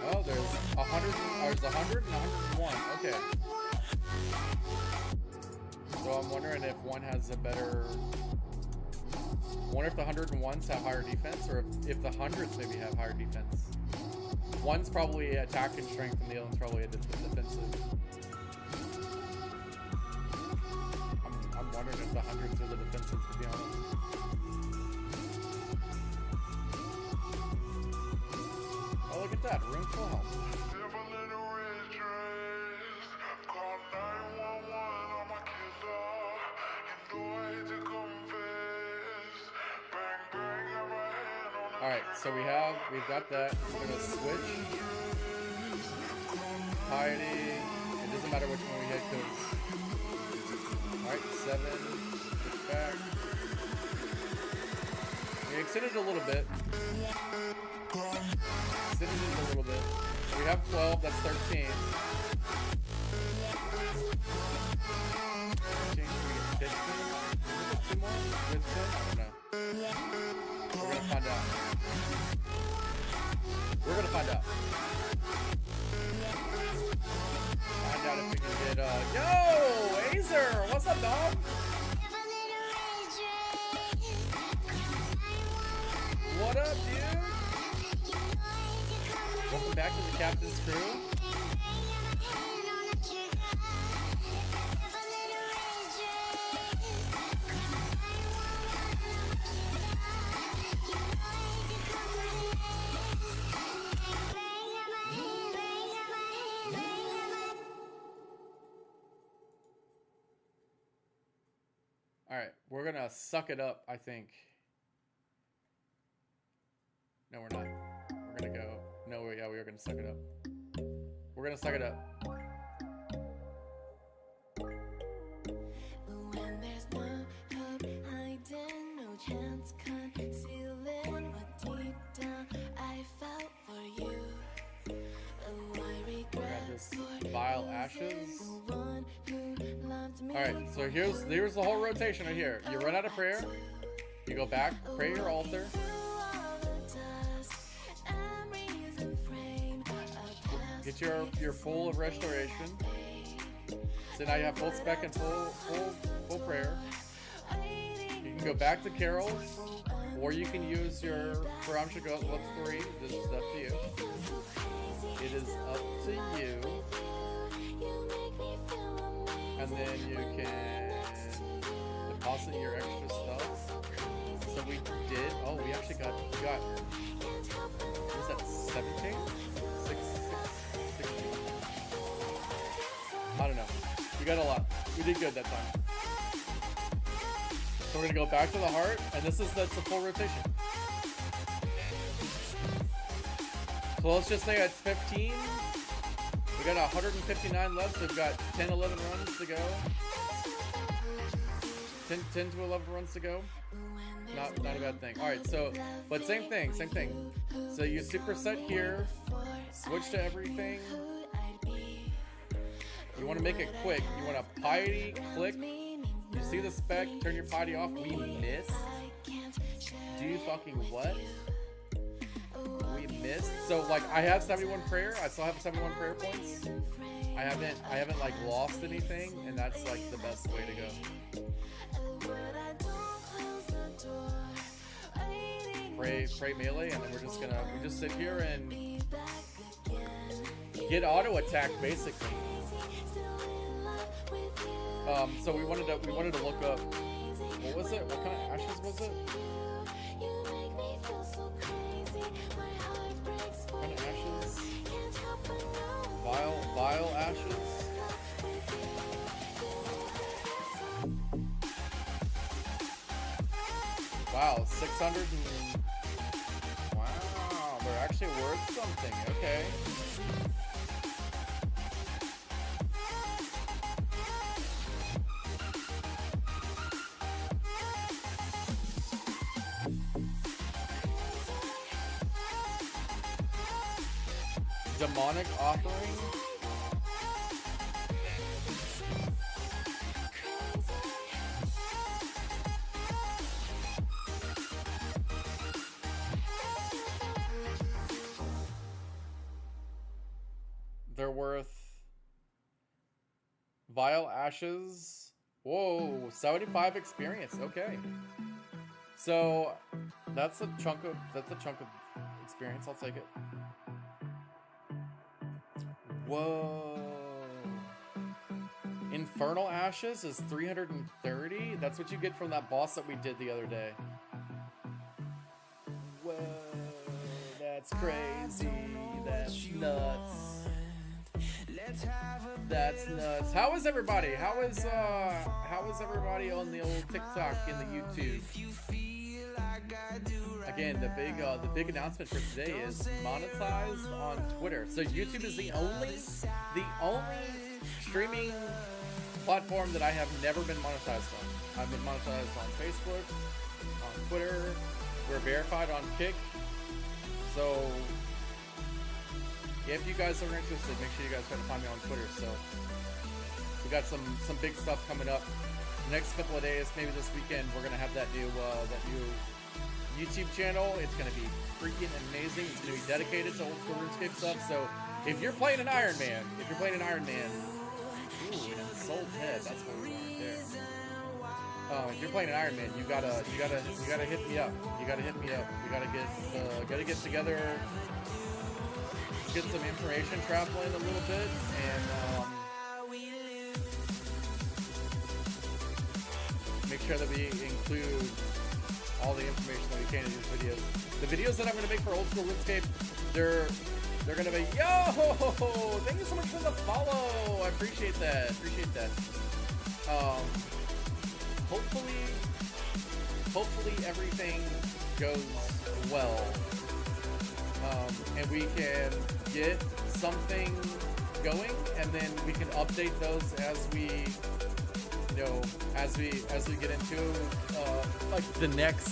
Oh, there's 100 and 101. Okay. So I'm wondering if one has a better. I wonder if the 101s have higher defense, or if the 100s maybe have higher defense. One's probably attack and strength, and the other one's probably a defensive. I'm wondering if the 100s are the defensive, to be honest. Oh, look at that. Rune full health. Alright, so we've got that. We're gonna switch. Piety. It doesn't matter which one we hit, because. Alright, 7. Switch back. We extended a little bit. Extended it a little bit. So we have 12, that's 13. 15? 2 more? 15? I don't know. We're gonna find out. We're gonna find out. Find out if we can get, yo! Azer! What's up, dog? What up, dude? Welcome back to the Captain's Crew. All right, we're gonna suck it up, I think. No, we're not. We're gonna go. No, yeah, we are gonna suck it up. We're gonna suck it up. When there's no hope hiding, no chance concealing what deep down I felt for you. Oh, I regret this vile ashes. the one who loved me. All right, so here's the whole rotation right here. You run out of prayer, you go back, pray your altar. Get your full of restoration. So now you have full spec and full prayer. You can go back to carols, or you can use your Paramsha Looks 3. This is up to you. It is up to you. And then you can deposit your extra stuff. So we did. Oh, we actually got. What was that? 17? 16? I don't know. We got a lot. We did good that time. So we're gonna go back to the heart, and that's the full rotation. So let's just say it's 15. We got 159 left, so we've got 10, 11 runs to go. 10 to 11 runs to go. Not a bad thing. All right, so, but same thing. So you superset here, switch to everything. You want to make it quick. You want to piety, click. You see the spec, turn your piety off. We missed. Do you fucking what? We missed. So like I have 71 prayer. I still have 71 prayer points. I haven't like lost anything, and that's like the best way to go. Pray melee, and then we just sit here and get auto attack basically. So we wanted to look up, what was it? What kind of ashes was it? What kind of ashes? Vile ashes? Wow, 600 and... Wow, they're actually worth something, okay. Demonic offering. They're worth vile ashes. Whoa, 75 experience. Okay. So that's a chunk of experience. I'll take it. Whoa. Infernal Ashes is 330. That's what you get from that boss that we did the other day. Whoa. That's crazy. That's nuts. That's nuts. How is everybody? How is everybody on the old TikTok and the YouTube? Again, the big announcement for today is monetized on Twitter. So YouTube is the only streaming platform that I have never been monetized on. I've been monetized on Facebook, on Twitter. We're verified on Kick. So if you guys are interested, make sure you guys try to find me on Twitter. So we got some big stuff coming up. The next couple of days, maybe this weekend, we're gonna have that new YouTube channel. It's going to be freaking amazing. It's going to be dedicated to old school RuneScape stuff. So if you're playing an Iron Man, ooh, an Ensouled Head, that's what we want there. If you're playing an Iron Man, you gotta hit me up. You gotta hit me up. We gotta get together, get some information traveling a little bit, and make sure that we include all the information that we can in these videos. The videos that I'm going to make for old school RuneScape, they're going to be, yo, thank you so much for the follow. I appreciate that. hopefully everything goes well, and we can get something going, and then we can update those as we, you know, as we get into like the next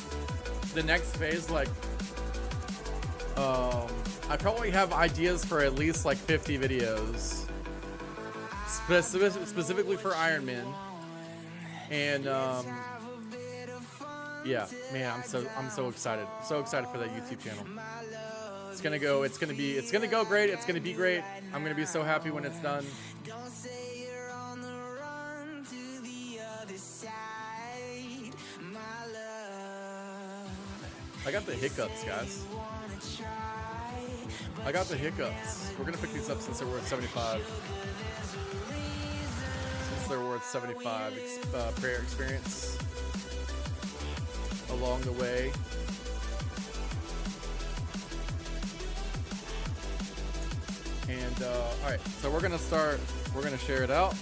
phase. Like, I probably have ideas for at least like 50 videos, specifically for Iron Man, and yeah, man, I'm so excited, for that YouTube channel. It's gonna go great. It's gonna be great. I'm gonna be so happy when it's done. I got the hiccups, guys. I got the hiccups. We're gonna pick these up since they're worth 75. Since they're worth 75 prayer experience along the way. And all right, so we're gonna share it out.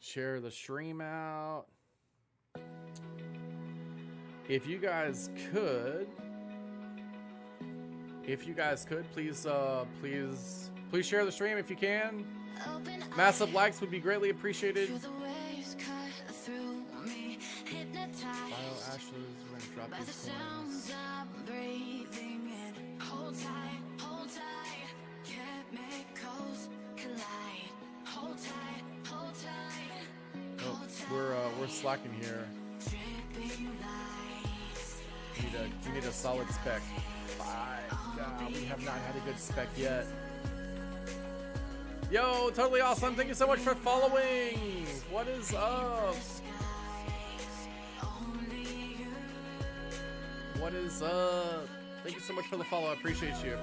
Share the stream out. If you guys could, please share the stream if you can. Massive likes would be greatly appreciated. Ashley's, we're gonna drop these coins. We're slacking here. We need a solid spec. 5. God, we have not had a good spec yet. Yo, totally awesome. Thank you so much for following. What is up? What is up? Thank you so much for the follow. I appreciate you.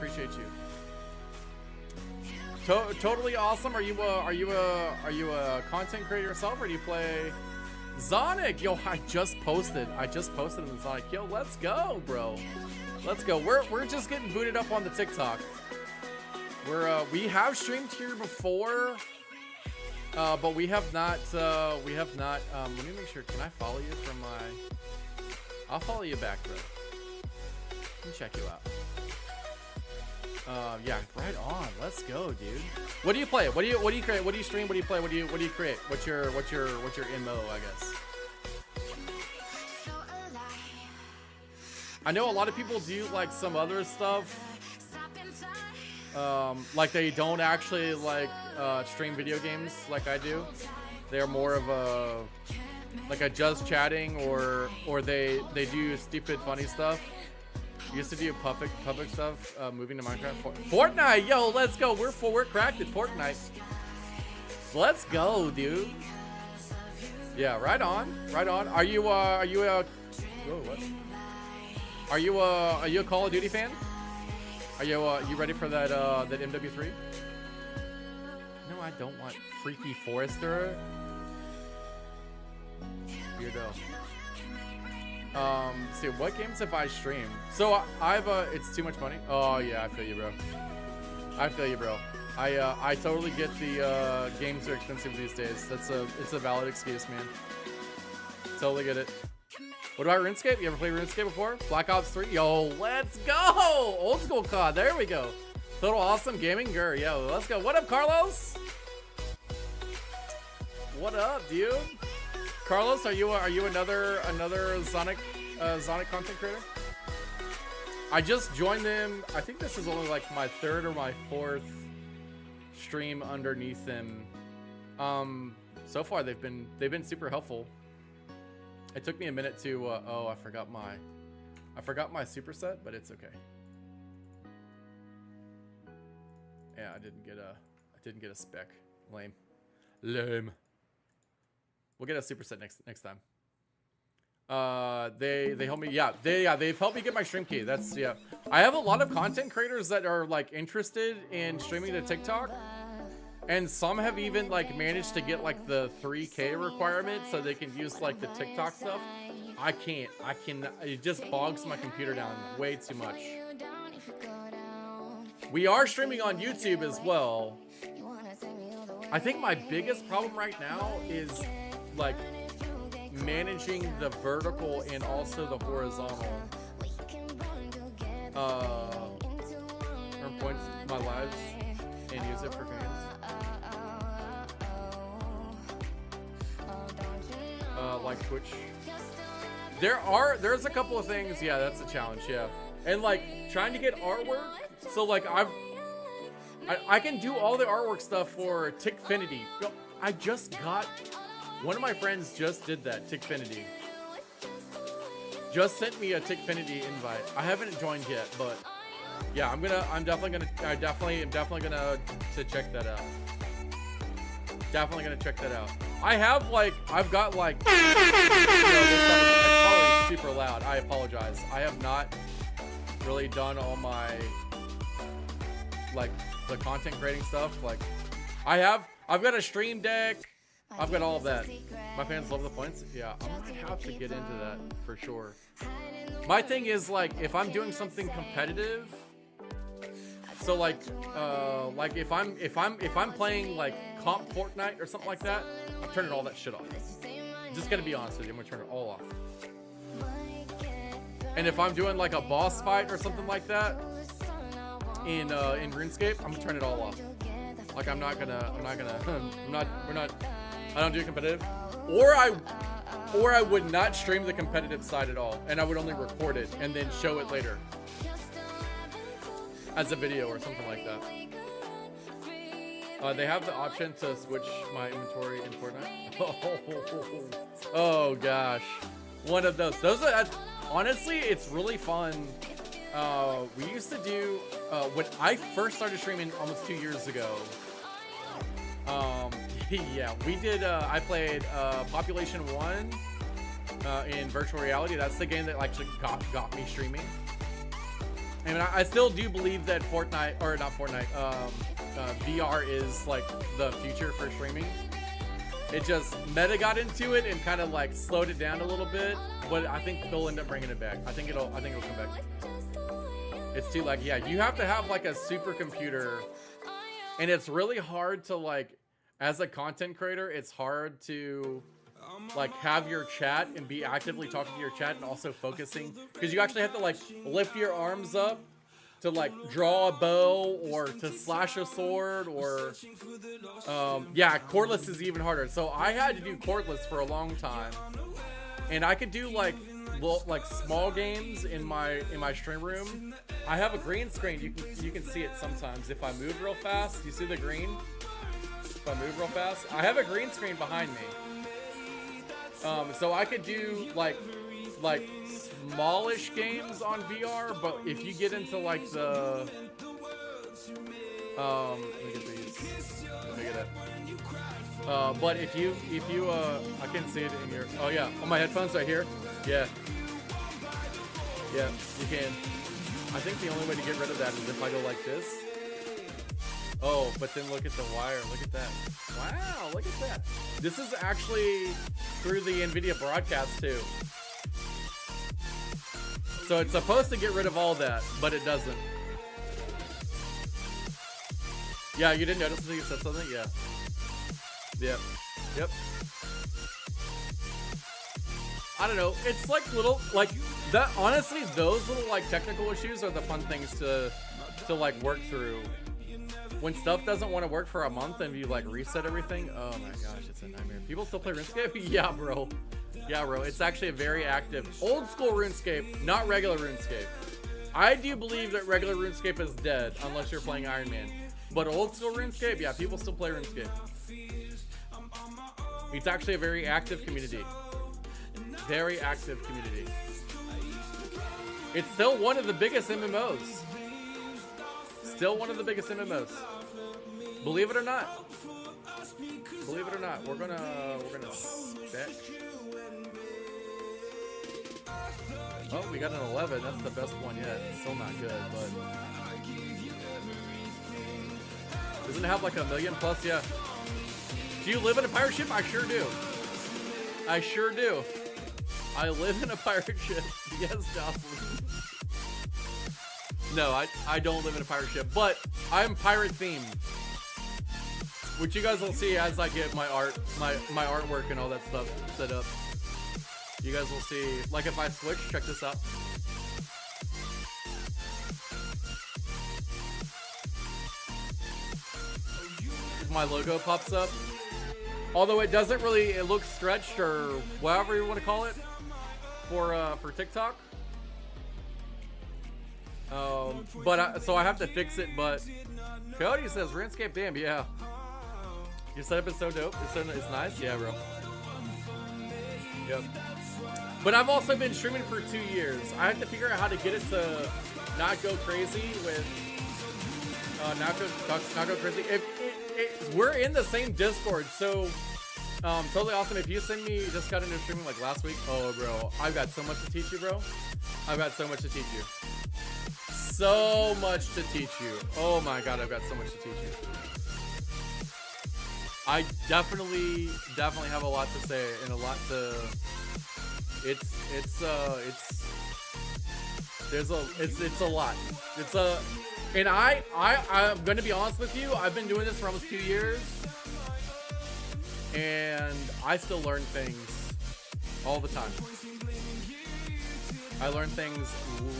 Totally awesome. Are you a content creator yourself, or do you play Sonic? Yo, I just posted in the Sonic. Yo, let's go, bro. Let's go. We're just getting booted up on the TikTok. We have streamed here before, but we have not. Let me make sure. Can I follow you from my? I'll follow you back, bro. Let me check you out. Yeah, right on. Let's go, dude. What do you play? What do you create? What do you stream? What do you play? What do you create? What's your MO, I guess? I know a lot of people do like some other stuff. Like they don't actually like stream video games like I do. They're more of a just chatting, or they do stupid funny stuff. Used to do public stuff, moving to Minecraft. Fortnite, yo, let's go. We're cracked at Fortnite. Let's go, dude. Yeah, right on. Are you a Call of Duty fan? Are you ready for that MW3? No, I don't want Freaky Forester. Weirdo. See, what games have I streamed? So I've it's too much money. Oh yeah, I feel you, bro. I totally get the games are expensive these days. It's a valid excuse, man. Totally get it. What about RuneScape? You ever played RuneScape before? Black Ops 3? Yo, let's go! Old school COD, there we go. Total awesome gaming girl. Yo, let's go. What up, Carlos? What up, dude? Carlos, are you another Sonic content creator? I just joined them. I think this is only like my 3rd or my 4th stream underneath them. So far they've been super helpful. It took me a minute to oh, I forgot my superset, but it's okay. Yeah, I didn't get a spec. Lame. We'll get a superset next time. They help me. Yeah, they've helped me get my stream key. That's yeah. I have a lot of content creators that are like interested in streaming to TikTok, and some have even like managed to get like the 3K requirement so they can use like the TikTok stuff. I can't. It just bogs my computer down way too much. We are streaming on YouTube as well. I think my biggest problem right now is like managing the vertical and also the horizontal. Earn points my lives and use it for fans. Like Twitch. There's a couple of things. Yeah, that's a challenge. Yeah, and like trying to get artwork. So like I can do all the artwork stuff for Tickfinity. I just got, one of my friends just did that, Tickfinity. Just sent me a Tickfinity invite. I haven't joined yet, but yeah, I'm definitely gonna to check that out. Definitely gonna check that out. I've got like, you know, this stuff is, it's probably super loud. I apologize. I have not really done all my like the content creating stuff. Like I've got a stream deck. I've got all of that. My fans love the points. Yeah, I might have to get into that for sure. My thing is like if I'm doing something competitive, so like if I'm playing like comp Fortnite or something like that, I'm turning all that shit off. Just gonna be honest with you, I'm gonna turn it all off. And if I'm doing like a boss fight or something like that in RuneScape, I'm gonna turn it all off. Like I don't do competitive, or I would not stream the competitive side at all, and I would only record it and then show it later as a video or something like that. They have the option to switch my inventory in Fortnite. Oh gosh, one of those. Honestly, it's really fun. We used to do when I first started streaming almost 2 years ago. Yeah, we did. I played Population 1 in virtual reality. That's the game that actually got me streaming. And I still do believe that Fortnite, or not Fortnite, VR is like the future for streaming. It just meta got into it and kind of like slowed it down a little bit, but I think they'll end up bringing it back. I think it'll come back. It's too like, yeah, you have to have like a supercomputer, and it's really hard to like, as a content creator, it's hard to like have your chat and be actively talking to your chat and also focusing, because you actually have to like lift your arms up to like draw a bow or to slash a sword, or yeah, cordless is even harder. So I had to do cordless for a long time, and I could do like small games in my stream room. I have a green screen. You can see it sometimes if I move real fast. You see the green? If I move real fast, I have a green screen behind me. So I could do like smallish games on VR, but if you get into like the let me get these. Let me get it. But if you I can see it in your, oh yeah, on my headphones right here. Yeah, you can. I think the only way to get rid of that is if I go like this. Oh, but then look at the wire. Look at that. Wow, look at that. This is actually through the NVIDIA broadcast too. So it's supposed to get rid of all that, but it doesn't. Yeah, you didn't notice until you said something? Yeah. Yep. I don't know. It's like little, like that. Honestly, those little like technical issues are the fun things to like work through. When stuff doesn't want to work for a month and you like reset everything, oh my gosh, it's a nightmare. People still play RuneScape? Yeah, bro. It's actually a very active, old school RuneScape, not regular RuneScape. I do believe that regular RuneScape is dead unless you're playing Iron Man. But old school RuneScape, yeah, people still play RuneScape. It's actually a very active community. Very active community. It's still one of the biggest MMOs. Still one of the biggest MMOs. Believe it or not. We're gonna spec. Oh, we got an 11. That's the best one yet. Still not good, but doesn't it have like 1 million plus? Yeah. Do you live in a pirate ship? I sure do. I sure do. I live in a pirate ship. Yes, Jocelyn. No, I don't live in a pirate ship, but I'm pirate themed, which you guys will see as I get my artwork and all that stuff set up. You guys will see. Like if I switch, check this out. My logo pops up. Although it doesn't really, it looks stretched or whatever you want to call it for TikTok. So I have to fix it. But Cody says RuneScape, damn, yeah. Your setup is so dope. It's nice, yeah, bro. Yep. But I've also been streaming for 2 years. I have to figure out how to get it to not go crazy with not go crazy. We're in the same Discord, so totally awesome. If you send me, just got into streaming like last week. Oh, bro, I've got so much to teach you, bro. I've got so much to teach you. So much to teach you. Oh my god, I've got so much to teach you. I definitely have a lot to say and a lot to. It's a lot. And I'm gonna be honest with you. I've been doing this for almost 2 years, and I still learn things all the time. I learn things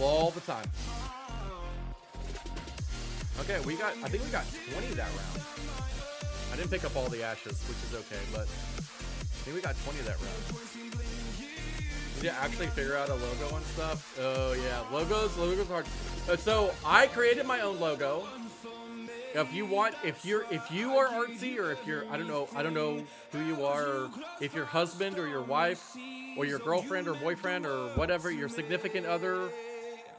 all the time. Okay, I think we got 20 that round. I didn't pick up all the ashes, which is okay, but I think we got 20 that round. Did you actually figure out a logo and stuff? Oh yeah, logos hard. So I created my own logo. If you are artsy, or if you're, I don't know who you are, or if your husband or your wife or your girlfriend or boyfriend or whatever, your significant other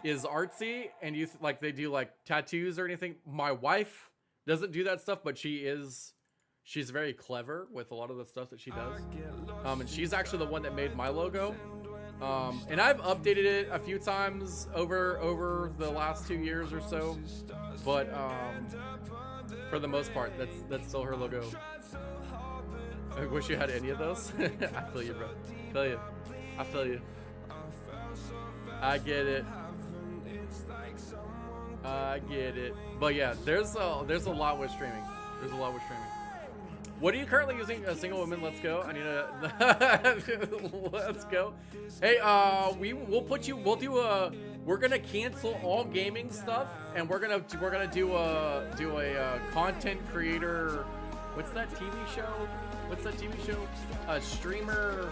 is artsy and you like they do like tattoos or anything. My wife doesn't do that stuff, but she's very clever with a lot of the stuff that she does. And she's actually the one that made my logo. And I've updated it a few times over the last 2 years or so, but for the most part, that's still her logo. I wish you had any of those. I feel you, bro. I feel you. I get it. I get it. But yeah, there's a lot with streaming. What are you currently using? A single woman. Let's go. I need a. Let's go. Hey, we're gonna cancel all gaming stuff, and we're gonna do a content creator. What's that TV show? A streamer.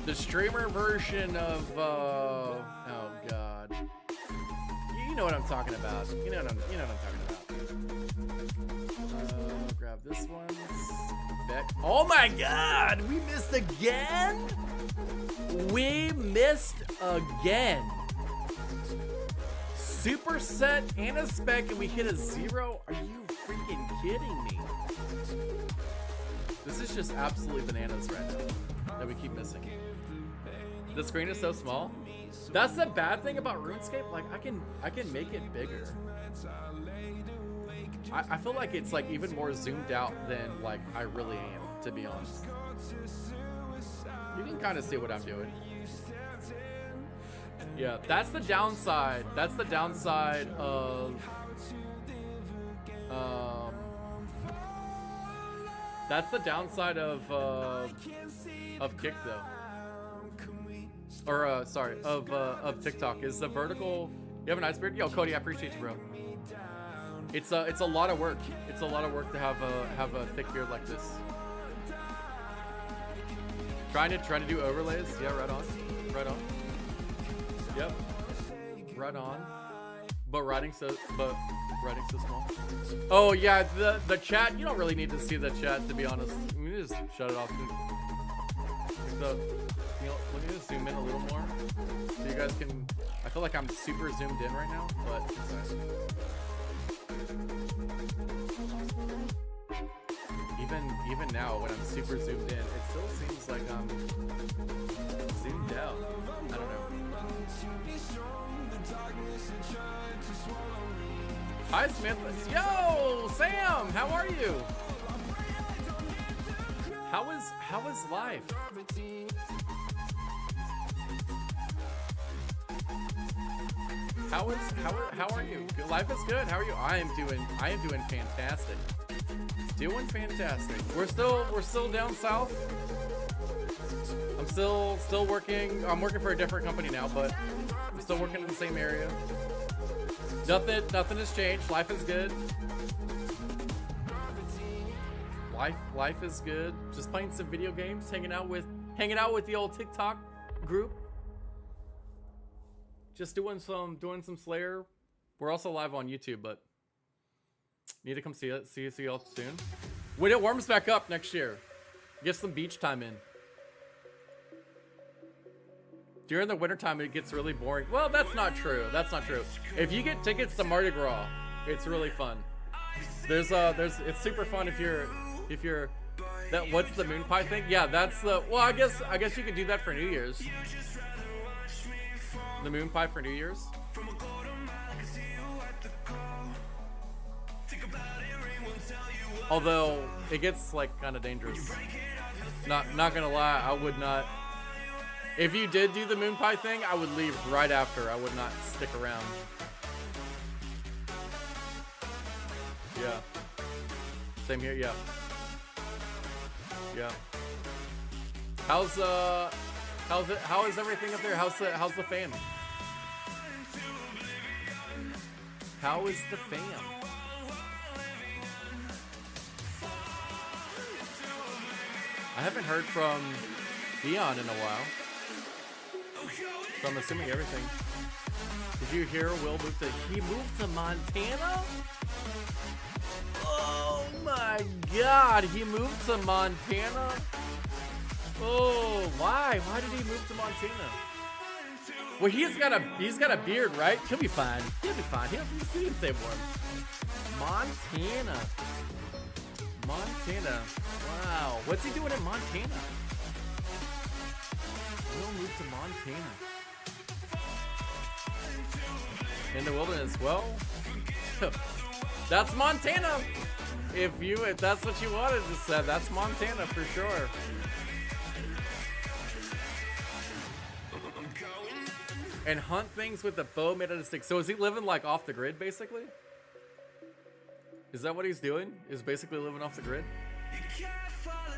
The streamer version of. Oh God. You know what I'm talking about. You know what I'm talking about. Grab this one. Oh my god! We missed again? Superset and a spec, and we hit a 0? Are you freaking kidding me? This is just absolutely bananas right now that we keep missing. The screen is so small. That's the bad thing about RuneScape. Like I can make it bigger. I feel like it's like even more zoomed out than like I really am, to be honest. You can kind of see what I'm doing. Yeah, that's the downside. That's the downside of Kick though. Or sorry, of TikTok is the vertical. You have a nice beard. Yo, Cody, I appreciate you, bro. It's a lot of work. It's a lot of work to have a thick beard like this. Trying to do overlays. Yeah, right on. Yep. Right on. But writing so small. Oh yeah, the chat. You don't really need to see the chat, to be honest. I mean, just shut it off. Let me just zoom in a little more so you guys can. I feel like I'm super zoomed in right now, but it's nice. Even now, when I'm super zoomed in, it still seems like I'm zoomed out. I don't know. Hi, Samantha. Yo, Sam, how are you? How is life? How are you? Life is good. How are you? I am doing fantastic. Doing fantastic. We're still down south. I'm still working. I'm working for a different company now, but I'm still working in the same area. Nothing has changed. Life is good. Life is good. Just playing some video games, hanging out with the old TikTok group. Just doing some Slayer. We're also live on YouTube, but need to come see y'all soon. When it warms back up next year, get some beach time in. During the wintertime, it gets really boring. Well, that's not true. That's not true. If you get tickets to Mardi Gras, it's really fun. It's super fun if you're that. What's the moon pie thing? Yeah, that's the. Well, I guess you could do that for New Year's. The moon pie for New Year's. Although it gets like kind of dangerous. Not gonna lie, I would not. If you did do the moon pie thing, I would leave right after. I would not stick around. Yeah. Same here. Yeah. Yeah. How is everything up there? How's the fam? How is the fam? I haven't heard from Dion in a while. So I'm assuming everything. Did you hear Will he moved to Montana? Oh my god, he moved to Montana? Oh, why? Why did he move to Montana? Well, he's got a beard, right? He'll be fine. He'll be fine. He'll stay warm. Montana. Wow. What's he doing in Montana? Will move to Montana. In the wilderness. Well, that's Montana. If that's what you wanted to say, that's Montana for sure. And hunt things with a bow made out of sticks. So is he living like off the grid, basically? Is that what he's doing? Is basically living off the grid?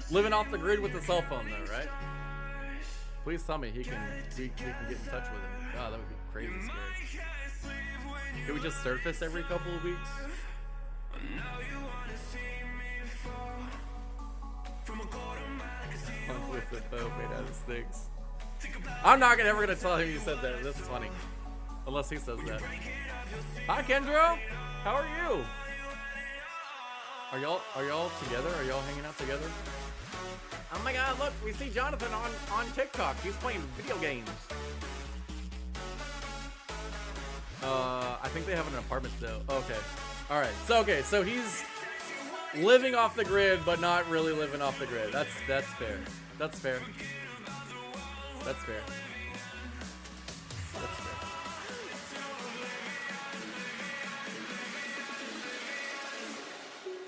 Living off the grid with a cell phone, though, right? Please tell me he can get in touch with him. God, that would be crazy scary. Can we just surface every couple of weeks? Hunt with a bow made out of sticks. I'm not ever gonna tell him you said that. This is funny, unless he says that. Hi, Kendra. How are you? Are y'all together? Are y'all hanging out together? Oh my God! Look, we see Jonathan on TikTok. He's playing video games. I think they have an apartment though. Okay. All right. So he's living off the grid, but not really living off the grid. That's fair. That's fair. That's fair. That's fair.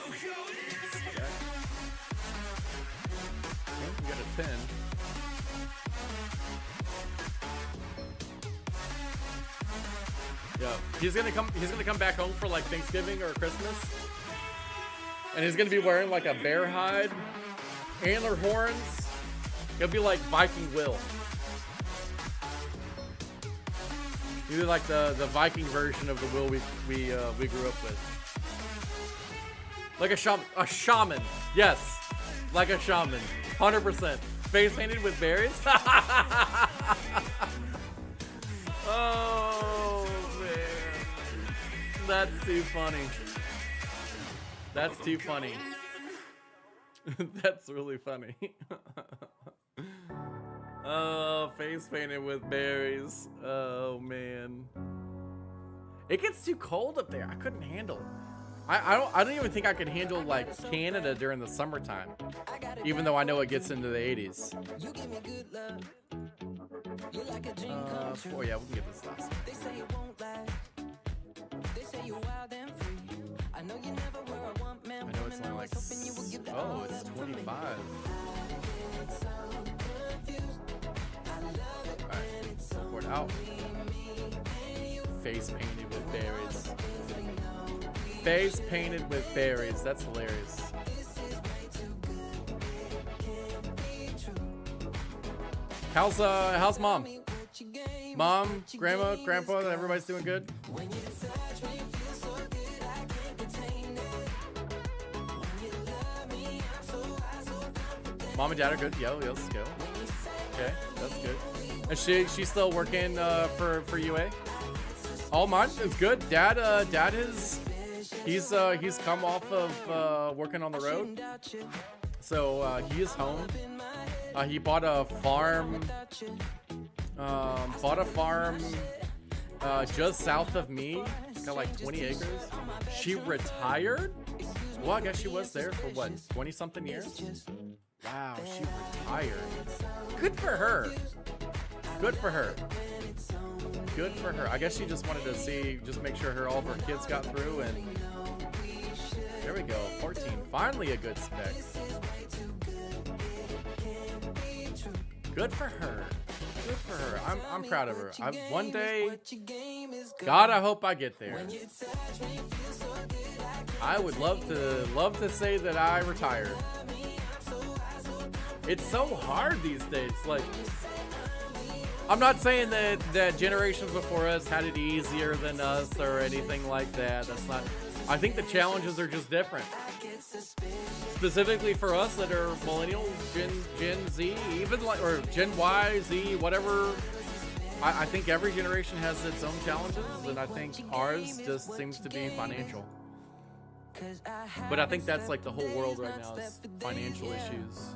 Okay. We got a 10. Yeah, he's gonna come back home for like Thanksgiving or Christmas, and he's gonna be wearing like a bear hide, antler horns. He'll be like Viking Will. He'll be like the Viking version of the Will we grew up with. Like a shaman. Yes, like a shaman. 100%. Face painted with berries. Oh man, that's too funny. That's too funny. That's really funny. Oh, face painted with berries. Oh man, it gets too cold up there. I couldn't handle it. I don't even think I could handle like Canada during the summertime, even though I know it gets into the 80s. Oh yeah, we can get this last one. I know it's only like, oh, it's 25. Alright, pour it out. Face painted with berries. Face painted with berries. That's hilarious. How's mom? Mom, grandma, grandpa, everybody's doing good? Mom and dad are good. Yo, let's go. Okay, that's good. And she's still working for UA. All mine is good. Dad has he's come off of working on the road, so he is home. He bought a farm. Just south of me. It's got like 20 acres. She retired. Well, I guess she was there for what, 20 something years. Wow, she retired. Good for her. Good for her. Good for her. I guess she just wanted to just make sure all of her kids got through, and there we go. 14. Finally a good spec. Good for her. Good for her. I'm proud of her. One day, God, I hope I get there. I would love to say that I retired. It's so hard these days. Like, I'm not saying that generations before us had it easier than us or anything like that. That's not. I think the challenges are just different. Specifically for us that are millennials, Gen Z, even like, or Gen Y, Z, whatever. I think every generation has its own challenges, and I think ours just seems to be financial. But I think that's like the whole world right now is financial issues.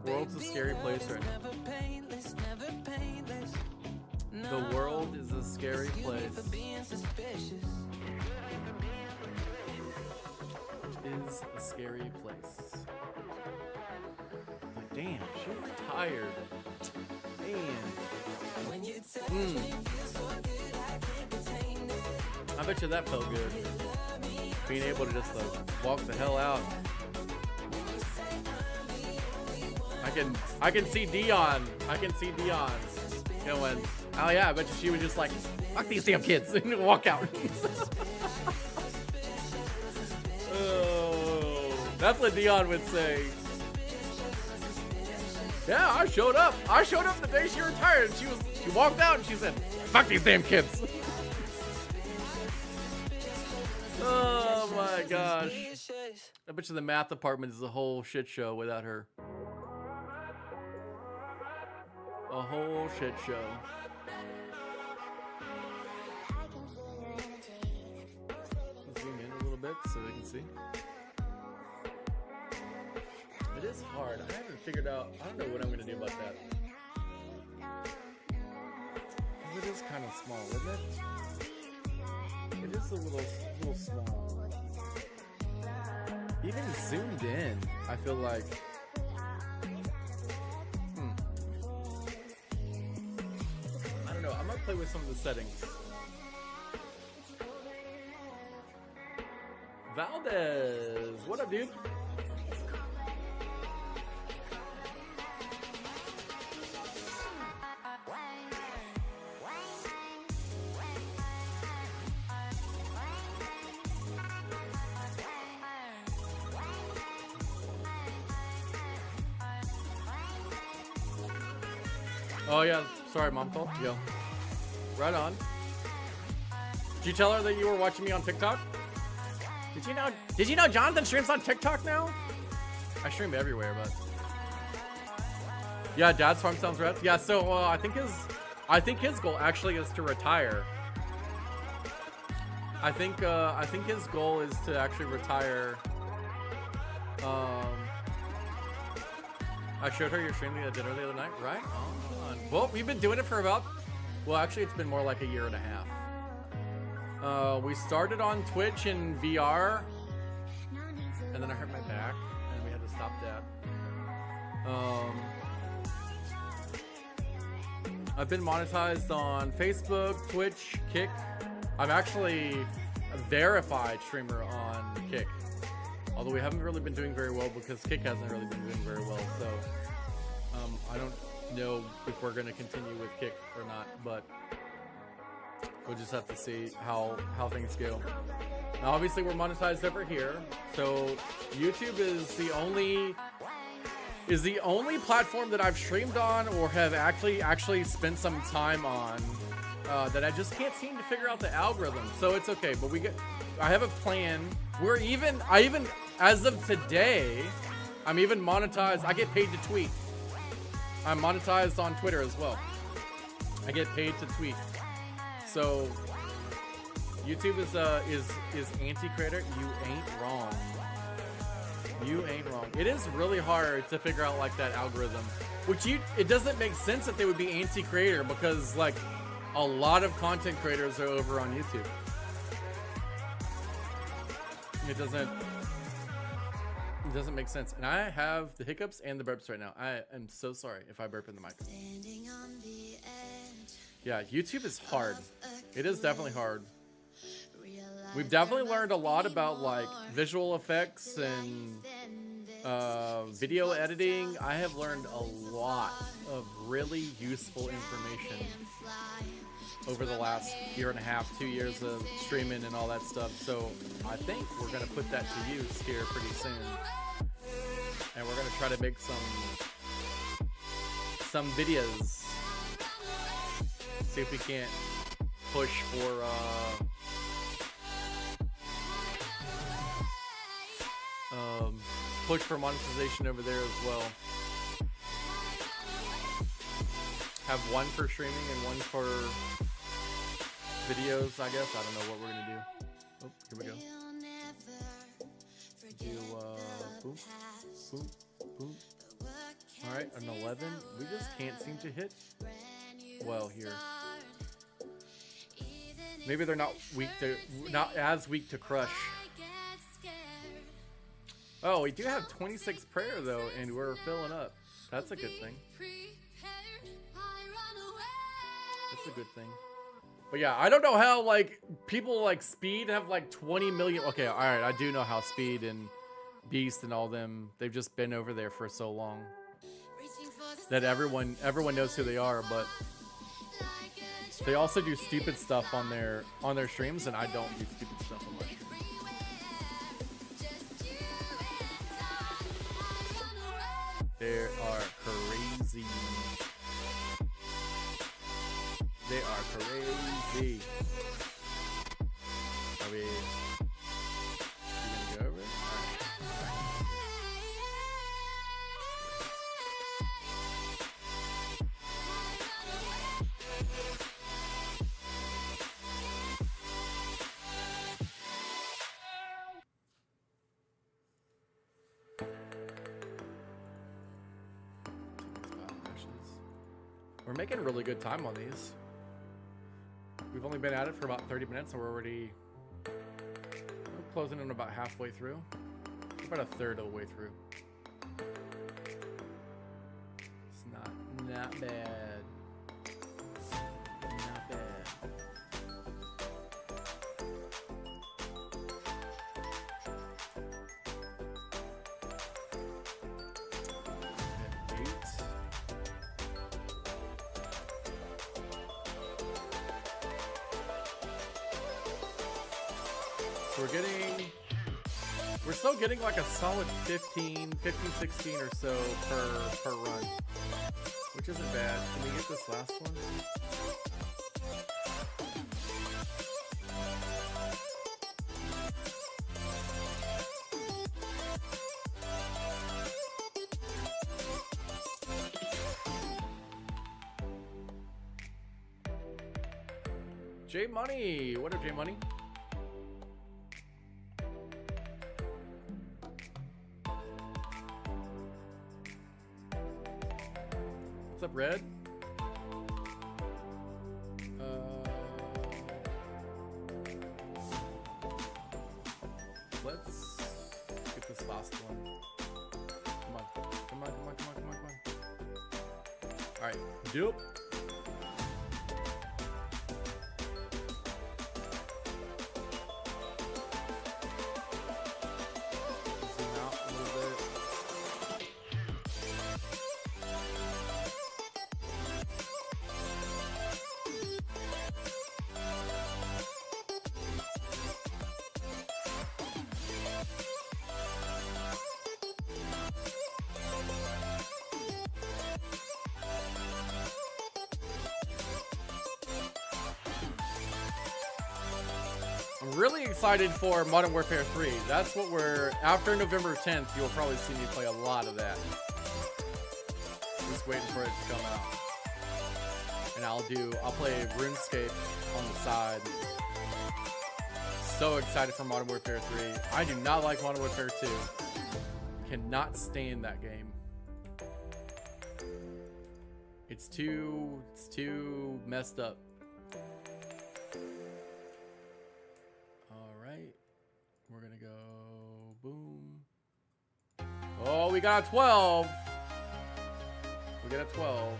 The world's a scary place right now. The world is a scary place. It is a scary place. Like, damn, she retired. Man. I bet you that felt good. Being able to just walk the hell out. I can see Dion. Going, oh yeah, I bet you she was just like, fuck these damn kids, and walk out. Oh, that's what Dion would say. Yeah, I showed up the day she retired. She walked out and she said, fuck these damn kids. Oh my gosh. I bet you the math department is a whole shit show without her. A whole shit show. Let's zoom in a little bit so we can see. It is hard. I haven't figured out. I don't know what I'm going to do about that. It is kind of small, isn't it? It is a little small. Even zoomed in, I feel like. I don't know. I might play with some of the settings. Valdez, what up, dude? Oh yeah, sorry, mom called. Yo, right on. Did you tell her that you were watching me on TikTok? Did you know Jonathan streams on TikTok now? I stream everywhere, but yeah, Dad's farm sounds right. Yeah, so I think his goal actually is to retire. I think his goal is to actually retire. I showed her your streaming at dinner the other night, right? On. Well, we've been doing it for actually it's been more like a year and a half. We started on Twitch in VR, and then I hurt my back, and we had to stop that. I've been monetized on Facebook, Twitch, Kick. I'm actually a verified streamer on Kick. Although we haven't really been doing very well because Kick hasn't really been doing very well. So I don't know if we're going to continue with Kick or not, but we'll just have to see how things go. Now, obviously, we're monetized over here, so YouTube is the only platform that I've streamed on or have actually spent some time on that I just can't seem to figure out the algorithm. So it's okay, but I have a plan. As of today, I'm even monetized. I get paid to tweet. I'm monetized on Twitter as well. I get paid to tweet. So YouTube is anti-creator. You ain't wrong. You ain't wrong. It is really hard to figure out like that algorithm, it doesn't make sense that they would be anti-creator because like a lot of content creators are over on YouTube. It doesn't make sense. And I have the hiccups and the burps right now. I am so sorry if I burp in the mic. Yeah, YouTube is hard. It is definitely hard. We've definitely learned a lot about like visual effects and video editing. I have learned a lot of really useful information over the last year and a half, 2 years of streaming and all that stuff. So I think we're gonna put that to use here pretty soon. And we're gonna try to make some videos. See if we can't push for monetization over there as well. Have one for streaming and one for videos, I guess. I don't know what we're gonna do. Oh, here we go. Do boom, boom, boom. All right, an 11. We just can't seem to hit well here. Maybe they're not as weak to crush. Oh, we do have 26 prayer though, and we're filling up. That's a good thing. That's a good thing. But yeah, I don't know how like people like Speed have like 20 million. Okay, all right, I do know how Speed and Beast and all them, they've just been over there for so long that everyone knows who they are. But they also do stupid stuff on their streams, and I don't do stupid stuff on my streams. They are crazy. They are crazy. Are we gonna go over it? We're making really good time on these. We've only been at it for about 30 minutes, and we're closing in about halfway through. About a third of the way through. It's not bad. Not bad. We're still getting like a solid 15, 16 or so per run, which isn't bad. Can we get this last one? J Money, what up, J Money? What's up, Red? Let's get this last one. Come on. All right, dope. really excited for Modern Warfare 3. That's what we're, after November 10th, you'll probably see me play a lot of that. Just waiting for it to come out. And I'll play RuneScape on the side. So excited for Modern Warfare 3. I do not like Modern Warfare 2. Cannot stand that game. It's too messed up. All right, we're gonna go boom. Oh, we got a 12. We got a 12.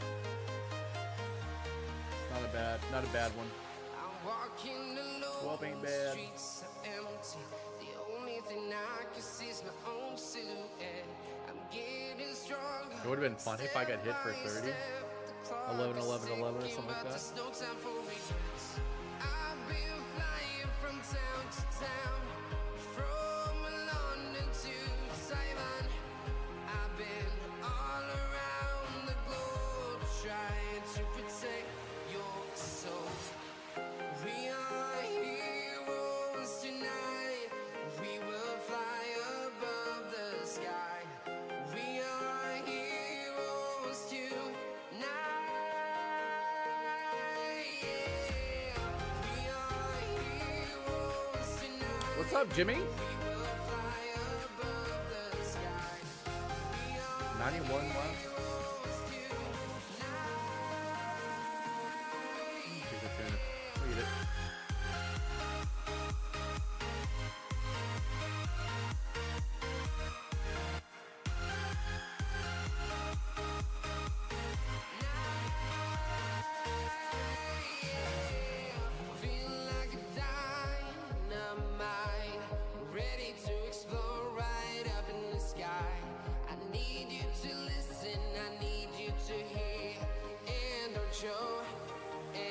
Not a bad one. 12 ain't bad. It would have been funny if I got hit for 30. 11, 11, 11 or something like that. What's up, Jimmy? 91 left. Take the tuna. Eat it.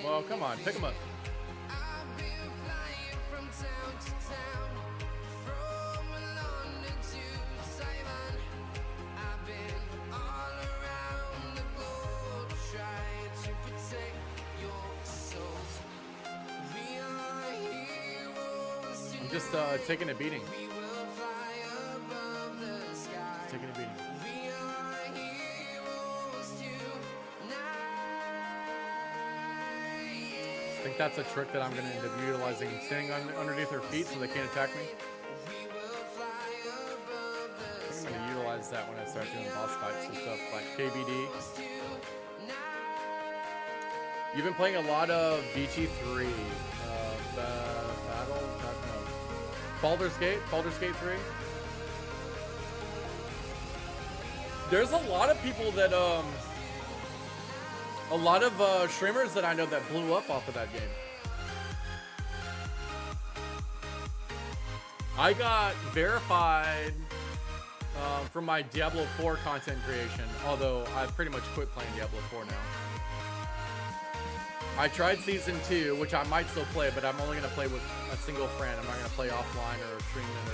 Well, come on, pick him up. I'm just taking a beating. Just taking a beating. I think that's a trick that I'm going to end up utilizing, standing underneath their feet so they can't attack me. I think I'm going to utilize that when I start doing boss fights and stuff like KBD. You've been playing a lot of BG3, Baldur's Gate 3. There's a lot of people that, a lot of streamers that I know that blew up off of that game. I got verified from my Diablo 4 content creation, although I've pretty much quit playing Diablo 4 now. I tried Season 2, which I might still play, but I'm only going to play with a single friend. I'm not going to play offline or stream it,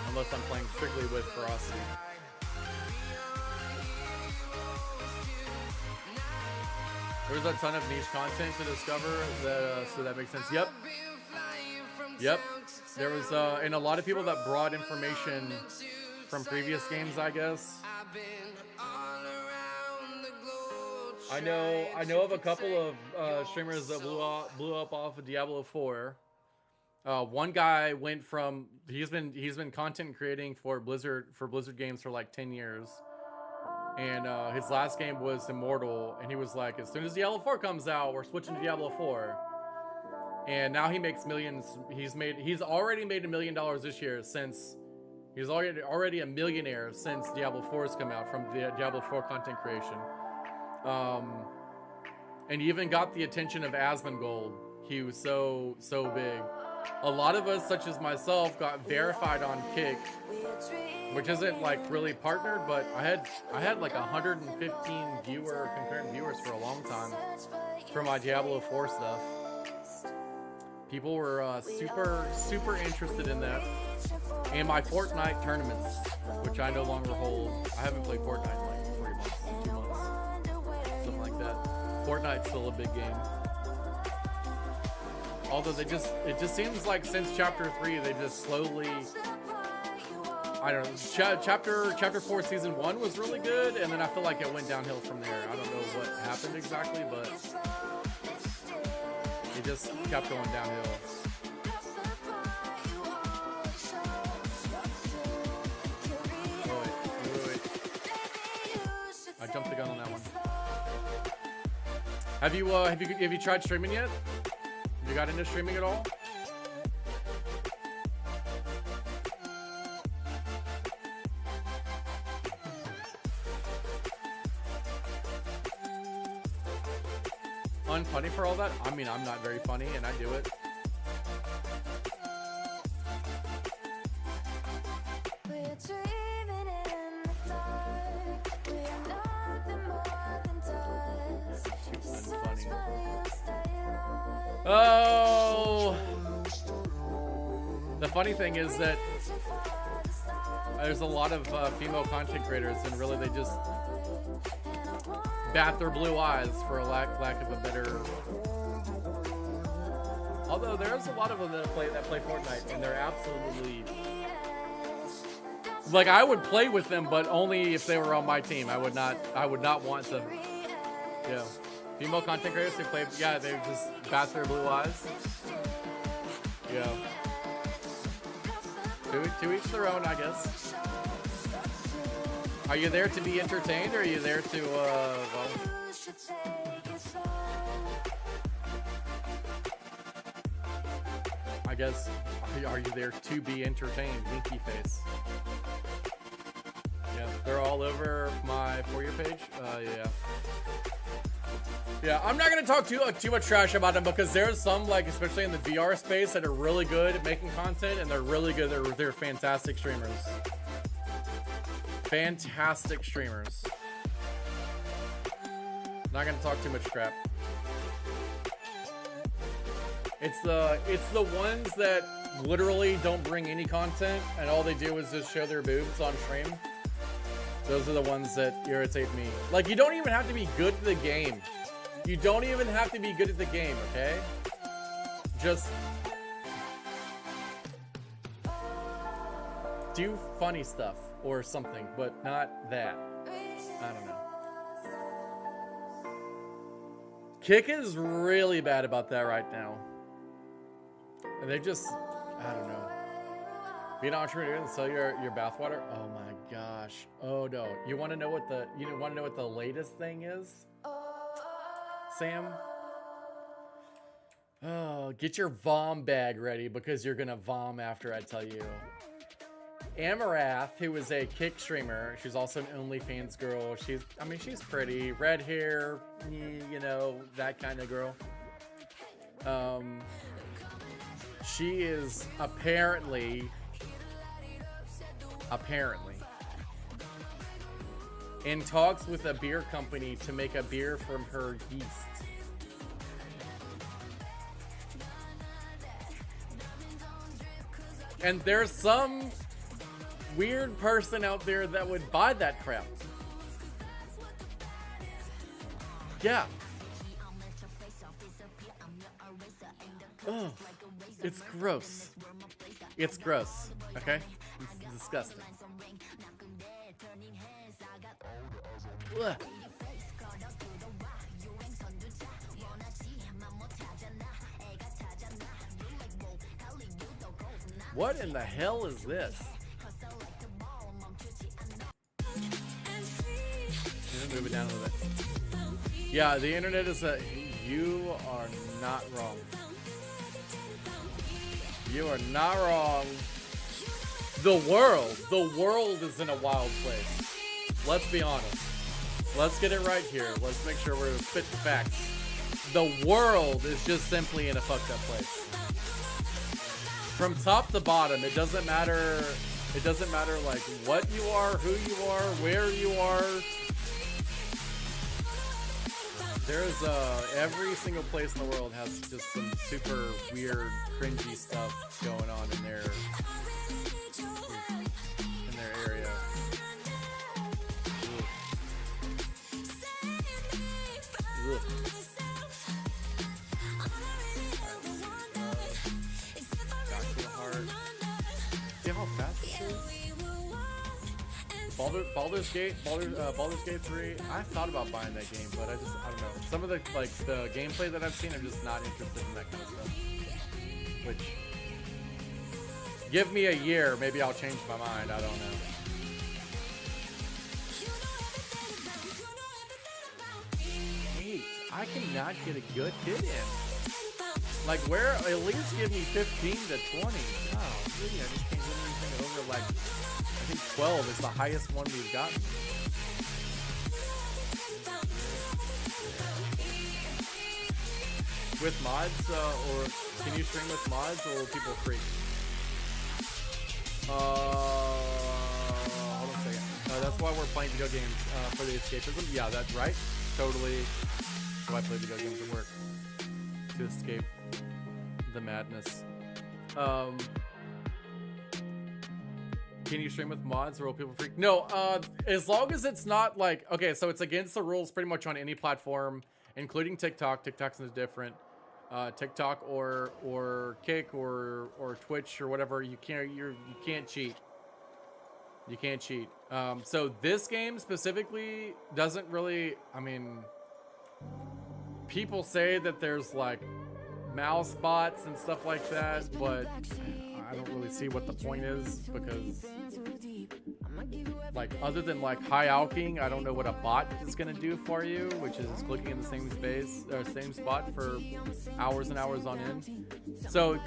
unless I'm playing strictly with Ferocity. There's a ton of niche content to discover, so that makes sense. Yep. There was, and a lot of people that brought information from previous games, I guess. I know of a couple of streamers that blew up off of Diablo 4. One guy went from he's been content creating for Blizzard games for like 10 years. And his last game was Immortal, and he was like, as soon as Diablo 4 comes out, we're switching to Diablo 4. And now he makes millions. He's already made $1 million this year since he's already a millionaire since Diablo 4 has come out from the Diablo 4 content creation. And he even got the attention of Asmongold. He was so big. A lot of us, such as myself, got verified on Kick, which isn't like really partnered, but I had like 115 concurrent viewers for a long time for my Diablo 4 stuff. People were super interested in that. And my Fortnite tournaments, which I no longer hold. I haven't played Fortnite in like 3 months, 2 months, something like that. Fortnite's still a big game. Although it just seems like since chapter 3 they just slowly, I don't know. Chapter 4 season 1 was really good, and then I feel like it went downhill from there. I don't know what happened exactly, but it just kept going downhill. Wait. I jumped the gun on that one. Have you tried streaming yet? Have you got into streaming at all? Unfunny for all that? I mean, I'm not very funny, and I do it. Oh, the funny thing is that there's a lot of female content creators, and really they just bat their blue eyes for a lack of a better. Although there's a lot of them that play Fortnite, and they're absolutely like, I would play with them, but only if they were on my team. I would not want to. Yeah. Female content creators, they play, yeah, they just bat their blue eyes. Yeah. To each their own, I guess. Are you there to be entertained, or are you there to, well... I guess, are you there to be entertained? Winky face. Yeah, they're all over my For You page. Yeah. Yeah, I'm not gonna talk too much trash about them, because there's some, like, especially in the VR space, that are really good at making content, and they're really good. They're fantastic streamers. Fantastic streamers. Not gonna talk too much crap. It's the ones that literally don't bring any content, and all they do is just show their boobs on stream. Those are the ones that irritate me. Like, you don't even have to be good at the game. You don't even have to be good at the game, okay? Just do funny stuff or something, but not that. I don't know. Kick is really bad about that right now. And they just, I don't know. Be an entrepreneur and sell your bathwater? Oh my gosh. Oh no. You want to know what the latest thing is? Sam? Oh, get your vom bag ready, because you're gonna vom after I tell you. Amarath, who is a Kick streamer, she's also an OnlyFans girl. She's pretty, red hair, you know, that kind of girl. She is apparently in talks with a beer company to make a beer from her yeast. And there's some weird person out there that would buy that crap. Yeah. Oh, it's gross. It's gross, okay? It's disgusting. Ugh. What in the hell is this? Move it down a little bit. Yeah, the internet is you are not wrong. You are not wrong. The world is in a wild place. Let's be honest. Let's get it right here. Let's make sure we're spitting facts. The world is just simply in a fucked up place. From top to bottom, it doesn't matter. It doesn't matter like what you are, who you are, where you are. There's every single place in the world has just some super weird, cringy stuff going on in their area. Ugh. Baldur's Gate 3. I thought about buying that game, but I don't know. Some of the the gameplay that I've seen, I'm just not interested in that kind of stuff. Which, give me a year, maybe I'll change my mind. I don't know. Wait, I cannot get a good hit in. Like, where? At least give me 15 to 20. Oh, really? I just can't get anything over, like, I think 12 is the highest one we've gotten. With mods, or can you stream with mods, or will people free? Hold on a second. That's why we're playing video games, for the escapism. Yeah, that's right. Totally. That's why I play video games at work. To escape the madness. Can you stream with mods, or will people free? No, as long as it's not like, okay, so it's against the rules pretty much on any platform, including TikTok. TikTok's is different. TikTok or Kick or Twitch or whatever, you can't cheat. You can't cheat. So this game specifically doesn't really, I mean, people say that there's like mouse bots and stuff like that, but I don't really see what the point is, because like, other than like high alking, I don't know what a bot is gonna do for you, which is clicking in the same space or same spot for hours and hours on end. So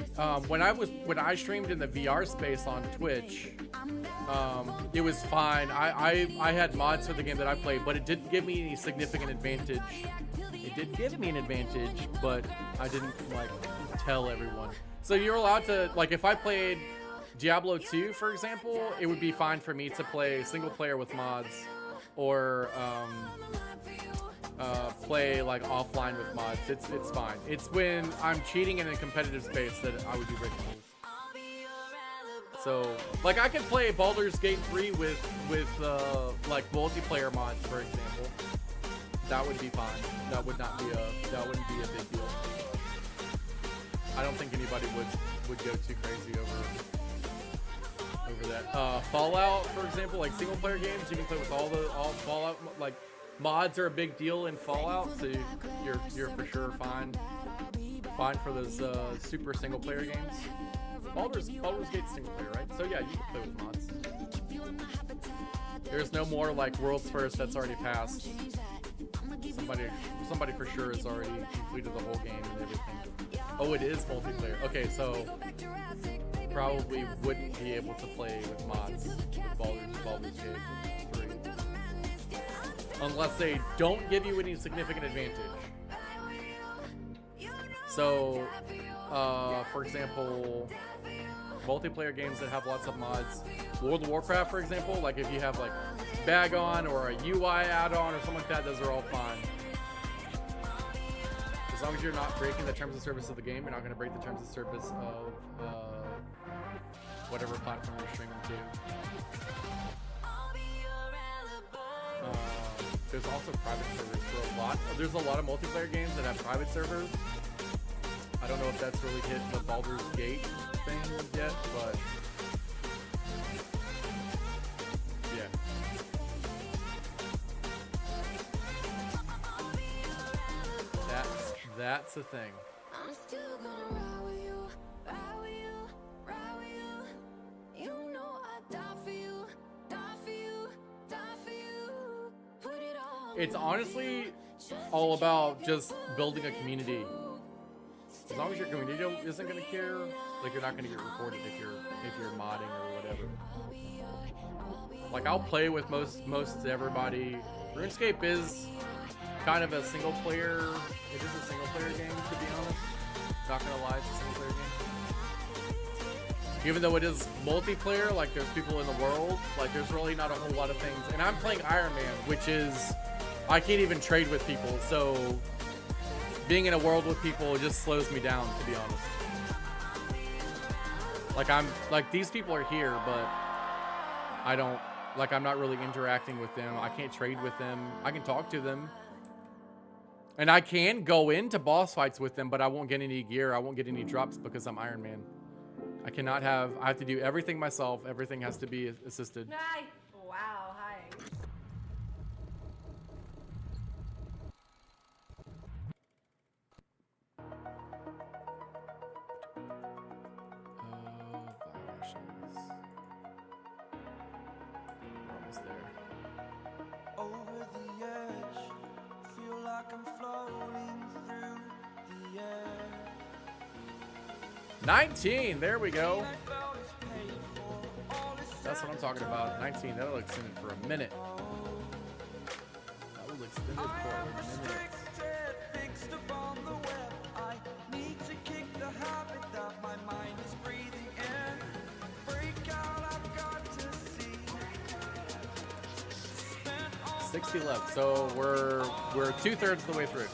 when I streamed in the VR space on Twitch, it was fine. I had mods for the game that I played, but it didn't give me any significant advantage. It did give me an advantage, but I didn't like tell everyone. So you're allowed to, like, if I played Diablo 2, for example, it would be fine for me to play single player with mods, or play like offline with mods. It's fine. It's when I'm cheating in a competitive space that I would be breaking rules. So, like, I could play Baldur's Gate 3 with like multiplayer mods, for example. That would be fine. That wouldn't be a big deal. I don't think anybody would go too crazy over that. Fallout, for example, like single player games, you can play with all Fallout. Like, mods are a big deal in Fallout, so you're for sure fine for those super single player games. Baldur's Gate's single player, right? So yeah, you can play with mods. There's no more like world's first that's already passed. Somebody for sure has already completed the whole game and everything. Oh, it is multiplayer. Okay, so probably wouldn't be able to play with mods with Baldur's Gate 3. Unless they don't give you any significant advantage. So, for example, multiplayer games that have lots of mods. World of Warcraft, for example, like if you have like bag on or a UI add-on or something like that, those are all fine. As long as you're not breaking the terms of service of the game, you're not going to break the terms of service of whatever platform you're streaming to. There's also private servers for a lot. There's a lot of multiplayer games that have private servers. I don't know if that's really hit the Baldur's Gate thing yet, but yeah. That's the thing. I'm still gonna ride with you, ride with you, ride with you. You know I die for you, die for you, die for you. Put it all. It's honestly all about just building a community. As long as your community isn't gonna care, like, you're not gonna get reported if you're modding or whatever. Like, I'll play with most everybody. RuneScape is kind of a single player. It is a single player game, to be honest. Not gonna lie, it's a single player game. Even though it is multiplayer, like, there's people in the world, like, there's really not a whole lot of things. And I'm playing Iron Man, which is, I can't even trade with people, so being in a world with people just slows me down, to be honest. Like, these people are here, but I'm not really interacting with them. I can't trade with them. I can talk to them. And I can go into boss fights with them, but I won't get any gear. I won't get any drops because I'm Iron Man. I have to do everything myself. Everything has to be assisted. Hi. Wow, hi. like I'm floating through the air. 19, there we go. I felt is paid for, all is That's what I'm talking about. 19, that'll extend it for a minute. That will extend it I for am a minute. restricted, fixed upon the web. I need to kick the habit that my mind is breathing in. Break out, I've got to see. 60 left, so we're 2/3 of the way through.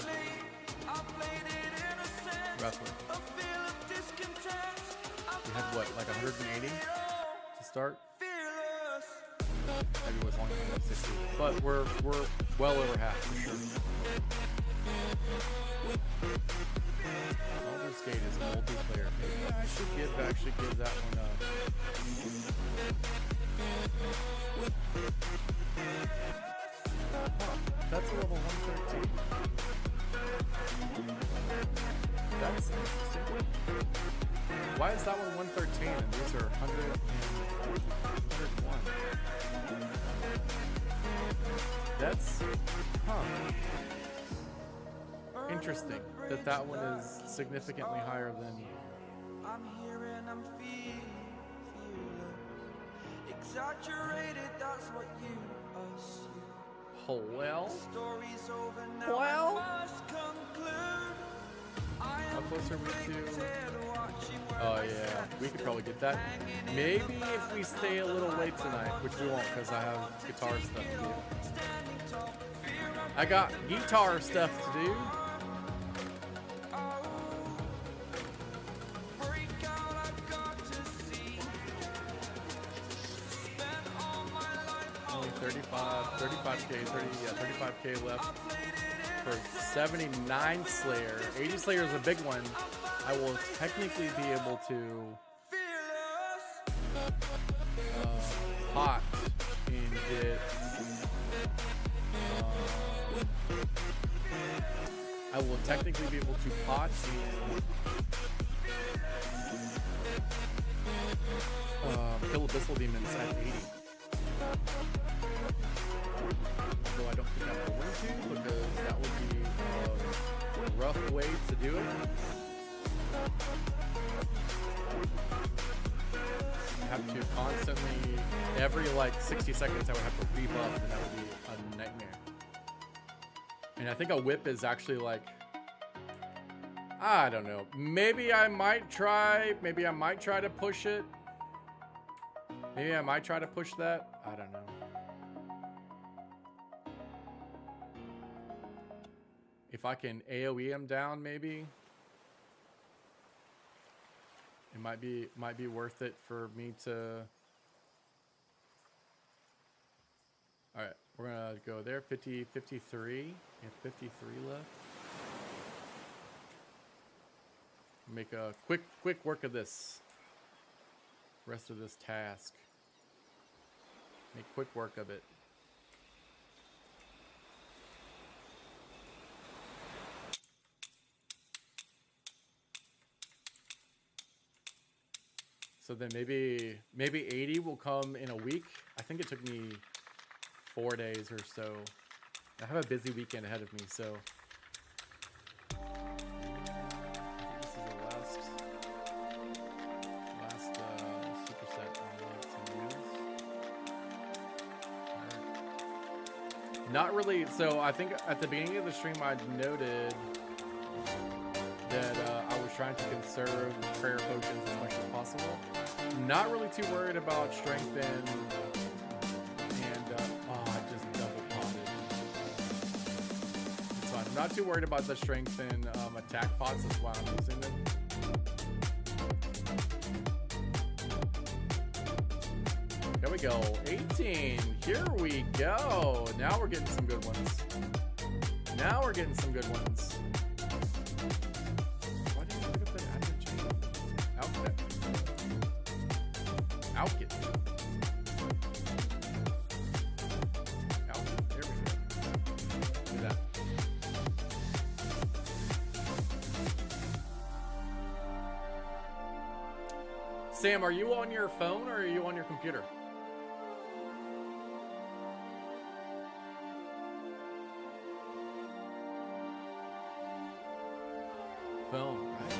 Roughly. We had what, like 180 to start? Maybe it was longer than 60, but we're well over half for sure. Baldur's Gate is multiplayer. Maybe I should actually give that one up. Huh, that's a level 113. That's interesting. Why is that one 113 and these are 100 and 101? That's, interesting that that one is significantly higher than. I'm here and I'm feeling exaggerated, that's what you assume. Oh, well. Story's over now, Well. I must conclude. How close are we to? Oh yeah, we could probably get that. Maybe if we stay a little late tonight, which we won't because I have guitar stuff to do. I got guitar stuff to do. Only 35k left for 79 Slayer. 80 Slayer is a big one. I will technically be able to pot and get. I will technically be able to pot and kill abyssal demons at 80. Although I don't think I'm going to, because that would be a rough way to do it. I have to constantly, every like 60 seconds I would have to rebuff, and that would be a nightmare. And I think a whip is actually like, I don't know. Maybe I might try to push it. Maybe I might try to push that. I don't know. If I can AoE him down, maybe it might be worth it for me to. All right, we're gonna go there. 50, 53. We have 53 left. Make a quick work of this. Rest of this task. Make quick work of it. So then maybe 80 will come in a week. I think it took me 4 days or so. I have a busy weekend ahead of me, so I think this is the last superset I'm going to use. All right. Not really. So I think at the beginning of the stream I noted that I was trying to conserve prayer potions as much as possible. Not really too worried about strength and oh, I just double potted. It's fine. I'm not too worried about the strength and attack pots. That's why I'm using them. There we go. 18. Here we go. Now we're getting some good ones. Now we're getting some good ones. Why didn't you pick up that admin chain? Outfit. Outfit. Outfit. There we go. Do that. Sam, are you on your phone or are you on your computer? phone, right?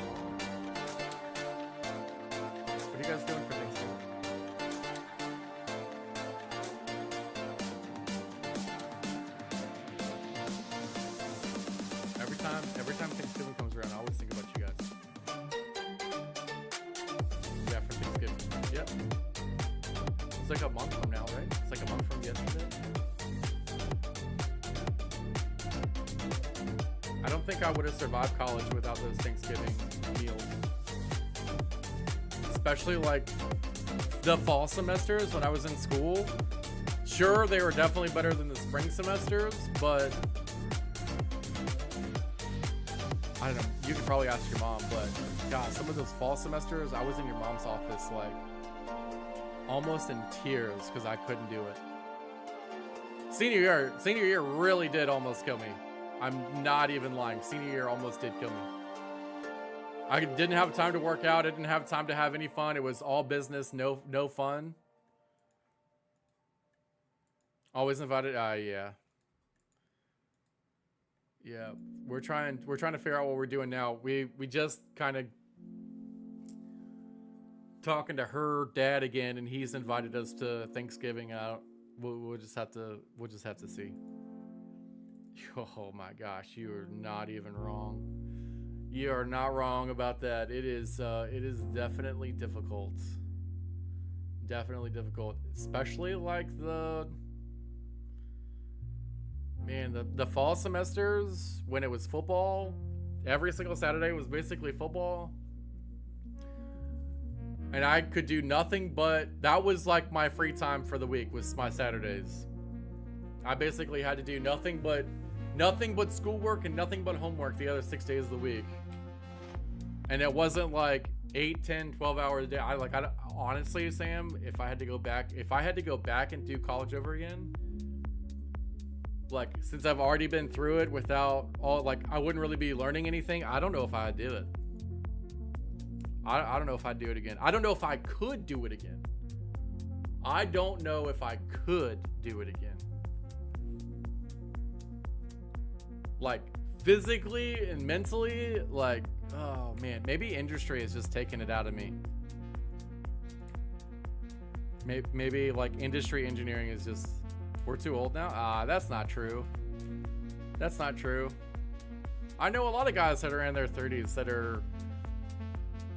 What are you guys doing for Thanksgiving? Every time Thanksgiving comes around, I always think about you guys. Yeah, for Thanksgiving. Yep. It's like a month from now, right? It's like a month from yesterday. I don't think I would have survived college without those Thanksgiving meals. Especially like the fall semesters when I was in school. Sure, they were definitely better than the spring semesters, but I don't know. You could probably ask your mom, but God, some of those fall semesters, I was in your mom's office like almost in tears because I couldn't do it. Senior year really did almost kill me. I'm not even lying. Senior year almost did kill me. I didn't have time to work out. I didn't have time to have any fun. It was all business, no fun. Always invited. Yeah. Yeah, we're trying to figure out what we're doing now. We just kind of talking to her dad again, and he's invited us to Thanksgiving out. We'll just have to see. Oh my gosh, you are not even wrong. You are not wrong about that. It is definitely difficult. Definitely difficult, especially like the fall semesters when it was football. Every single Saturday was basically football. And I could do nothing but, that was like my free time for the week, was my Saturdays. I basically had to do nothing but schoolwork and nothing but homework the other 6 days of the week. And it wasn't like 8, 10, 12 hours a day. I honestly, Sam, if I had to go back and do college over again, like, since I've already been through it without all, like, I wouldn't really be learning anything. I don't know if I'd do it. I don't know if I'd do it again. I don't know if I could do it again. I don't know if I could do it again. Like, physically and mentally, like, oh man, maybe industry is just taking it out of me. Maybe like industry engineering is just, we're too old now? That's not true. That's not true. I know a lot of guys that are in their 30s that are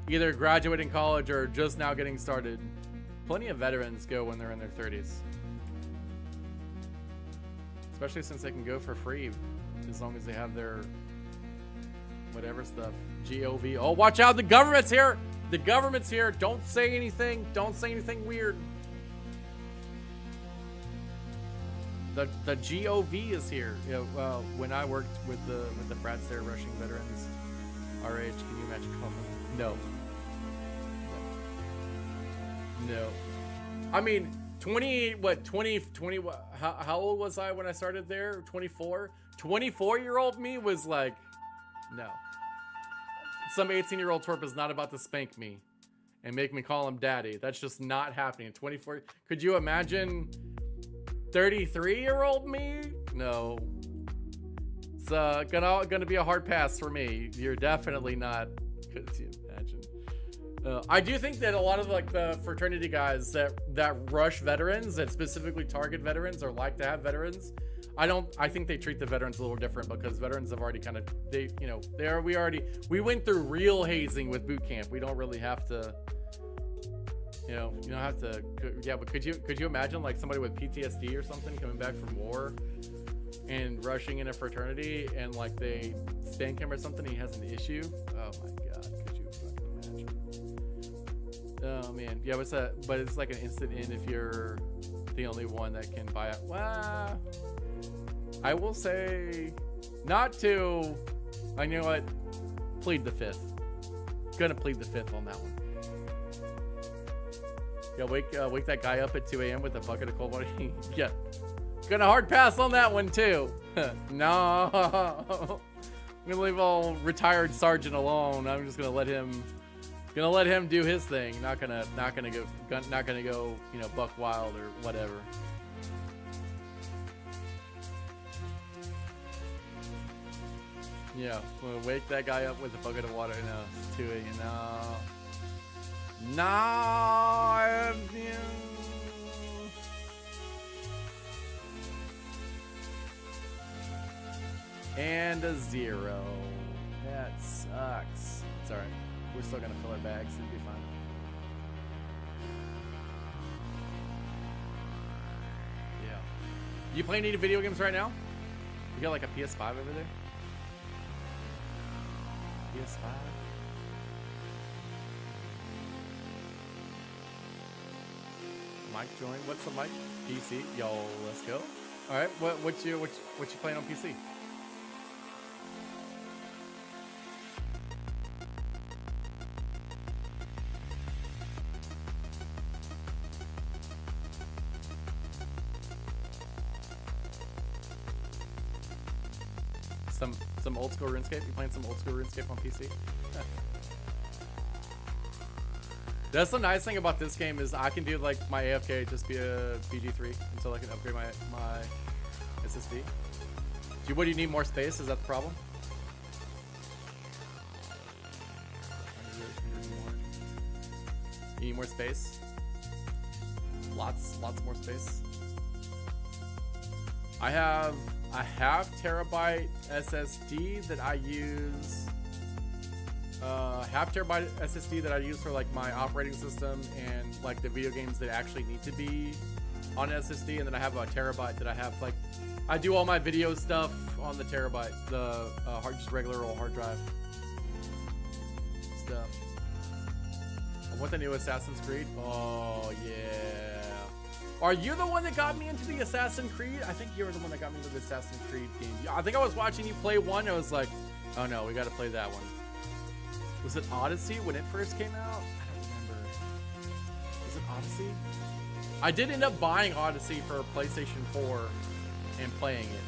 either graduating college or just now getting started. Plenty of veterans go when they're in their 30s. Especially since they can go for free as long as they have their whatever stuff. GOV. Oh, watch out. The government's here. The government's here. Don't say anything. Don't say anything weird. The GOV is here. You know, when I worked with the frats there, rushing veterans our age, can you imagine calling them? No. No. I mean, 20, how old was I when I started there? 24? 24-year-old me was like, no. Some 18-year-old twerp is not about to spank me and make me call him daddy. That's just not happening. 24, could you imagine 33-year-old me? No. It's gonna be a hard pass for me. You're definitely not. Could you imagine? I do think that a lot of like the fraternity guys that rush veterans, that specifically target veterans or like to have veterans, I think they treat the veterans a little different because veterans have already kind of, we went through real hazing with boot camp. We don't really have to, you don't have to, yeah, but could you imagine like somebody with PTSD or something coming back from war and rushing in a fraternity and like they spank him or something, he has an issue? Oh my God, could you fucking imagine? Oh man, yeah, but it's like an instant in if you're the only one that can buy it. Well, I will say not to, you know what, plead the fifth. Gonna plead the fifth on that one. Yeah, wake that guy up at 2 a.m. with a bucket of cold water. Yeah, gonna hard pass on that one too. No, I'm gonna leave old retired sergeant alone. I'm just gonna let him do his thing. Not gonna go, buck wild or whatever. Yeah, we'll wake that guy up with a bucket of water. No, it's too late. No. No. And a 0. That sucks. It's alright. We're still gonna fill our bags. It'll be fine. Yeah. You playing any video games right now? You got like a PS5 over there? PS5? Mike joined. What's the mic? PC. Yo, let's go. All right. What you playing on PC? Some old school RuneScape. You playing some old school RuneScape on PC? That's the nice thing about this game is I can do like my AFK just be a BG3 until I can upgrade my SSD. What do you need more space? Is that the problem? You need more space? Lots more space. I have a half terabyte SSD that I use. Half terabyte SSD that I use for like my operating system and like the video games that actually need to be on SSD, and then I have a terabyte that I have like I do all my video stuff on the terabyte, the just regular old hard drive stuff. I want the new Assassin's Creed. Oh yeah. Are you the one that got me into the Assassin's Creed? I think you were the one that got me into the Assassin's Creed game. I think I was watching you play one. I was like, oh no, we got to play that one. Was it Odyssey when it first came out? I don't remember. Was it Odyssey? I did end up buying Odyssey for PlayStation 4 and playing it.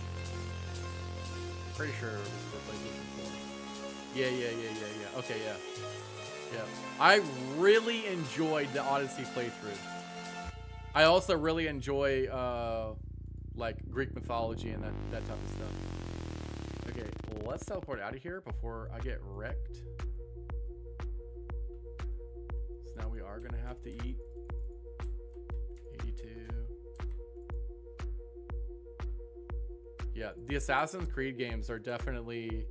Pretty sure it was for PlayStation 4. Yeah. Okay, yeah. I really enjoyed the Odyssey playthrough. I also really enjoy like Greek mythology and that type of stuff. Okay, let's teleport out of here before I get wrecked. So now we are gonna have to eat. 82. Yeah, the Assassin's Creed games are definitely.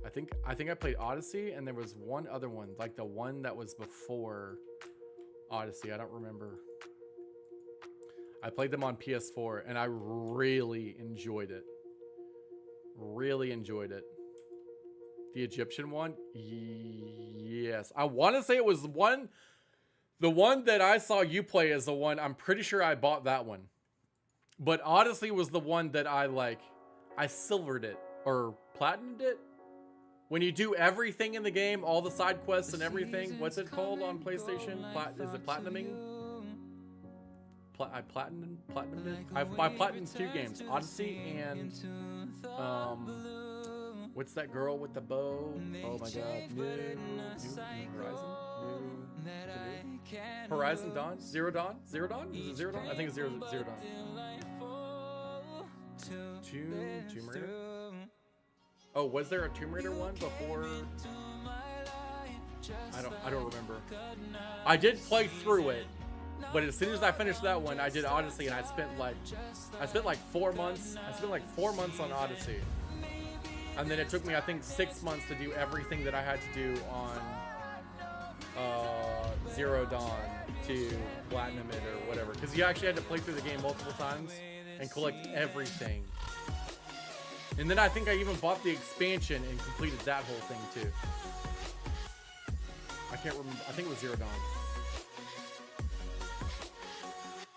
I think I played Odyssey, and there was one other one, like the one that was before Odyssey. I don't remember. I played them on PS4 and I really enjoyed it. Really enjoyed it. The Egyptian one? Yes. I want to say it was the one that I saw you play is the one. I'm pretty sure I bought that one. But Odyssey was the one that I silvered it or platinumed it. When you do everything in the game, all the side quests and everything. What's it called on PlayStation? Is it platinuming? I platinumed it. I platinumed 2 games, Odyssey and what's that girl with the bow? Oh my god, New Horizon Dawn? Zero Dawn? Is it Zero Dawn? I think it's Zero Dawn. Tomb Raider? Oh, was there a Tomb Raider one before? I don't remember. I did play through it. But as soon as I finished that one, I did Odyssey, and I spent like 4 months. I spent like 4 months on Odyssey, and then it took me I think 6 months to do everything that I had to do on Zero Dawn to platinum it or whatever. Because you actually had to play through the game multiple times and collect everything. And then I think I even bought the expansion and completed that whole thing too. I can't remember. I think it was Zero Dawn.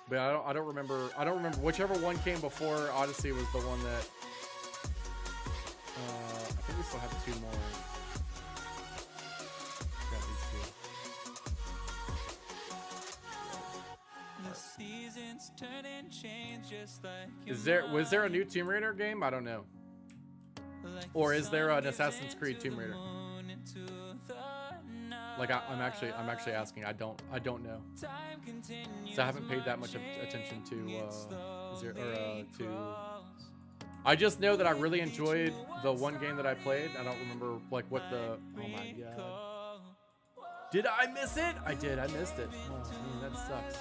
But I don't remember. I don't remember whichever one came before Odyssey was the one that. I think we still have 2 more. Got these 2. Was there a new Tomb Raider game? I don't know. Or is there an Assassin's Creed Tomb Raider? Like I'm actually asking. I don't know. So I haven't paid that much attention to I just know that I really enjoyed the one game that I played. I don't remember like what the. Oh my god! Did I miss it? I did. I missed it. Oh, man, that sucks.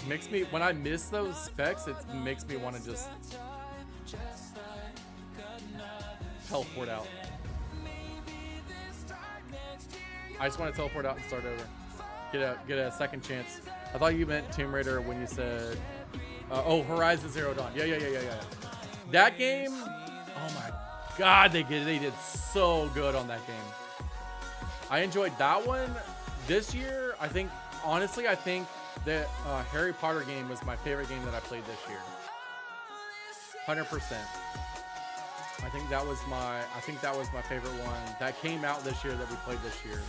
It makes me when I miss those specs. It makes me want to just teleport out. I just want to teleport out and start over. Get a second chance. I thought you meant Tomb Raider when you said, oh, Horizon Zero Dawn. Yeah. That game, oh my god, they did so good on that game. I enjoyed that one. This year, I think the Harry Potter game was my favorite game that I played this year. 100%. I think that was my favorite one that came out this year that we played this year.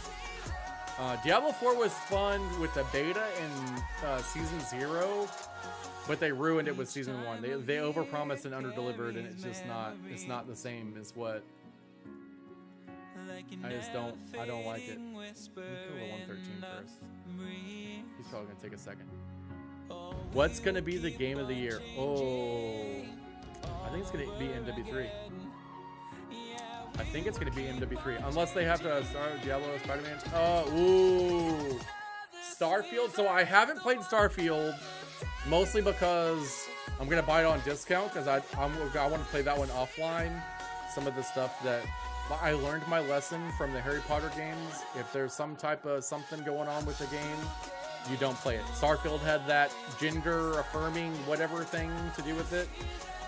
Diablo 4 was fun with the beta in season 0, but they ruined it with season 1. They overpromised and underdelivered, and it's not the same as what. I don't like it. Let me kill the 113 first. He's probably gonna take a second. What's gonna be the game of the year? Oh, I think it's gonna be MW3. I think it's gonna be MW3, unless they have to start Diablo, Spider-Man. Ooh, Starfield. So I haven't played Starfield, mostly because I'm gonna buy it on discount because I want to play that one offline. Some of the stuff that I learned my lesson from the Harry Potter games. If there's some type of something going on with the game, you don't play it. Starfield had that gender affirming whatever thing to do with it,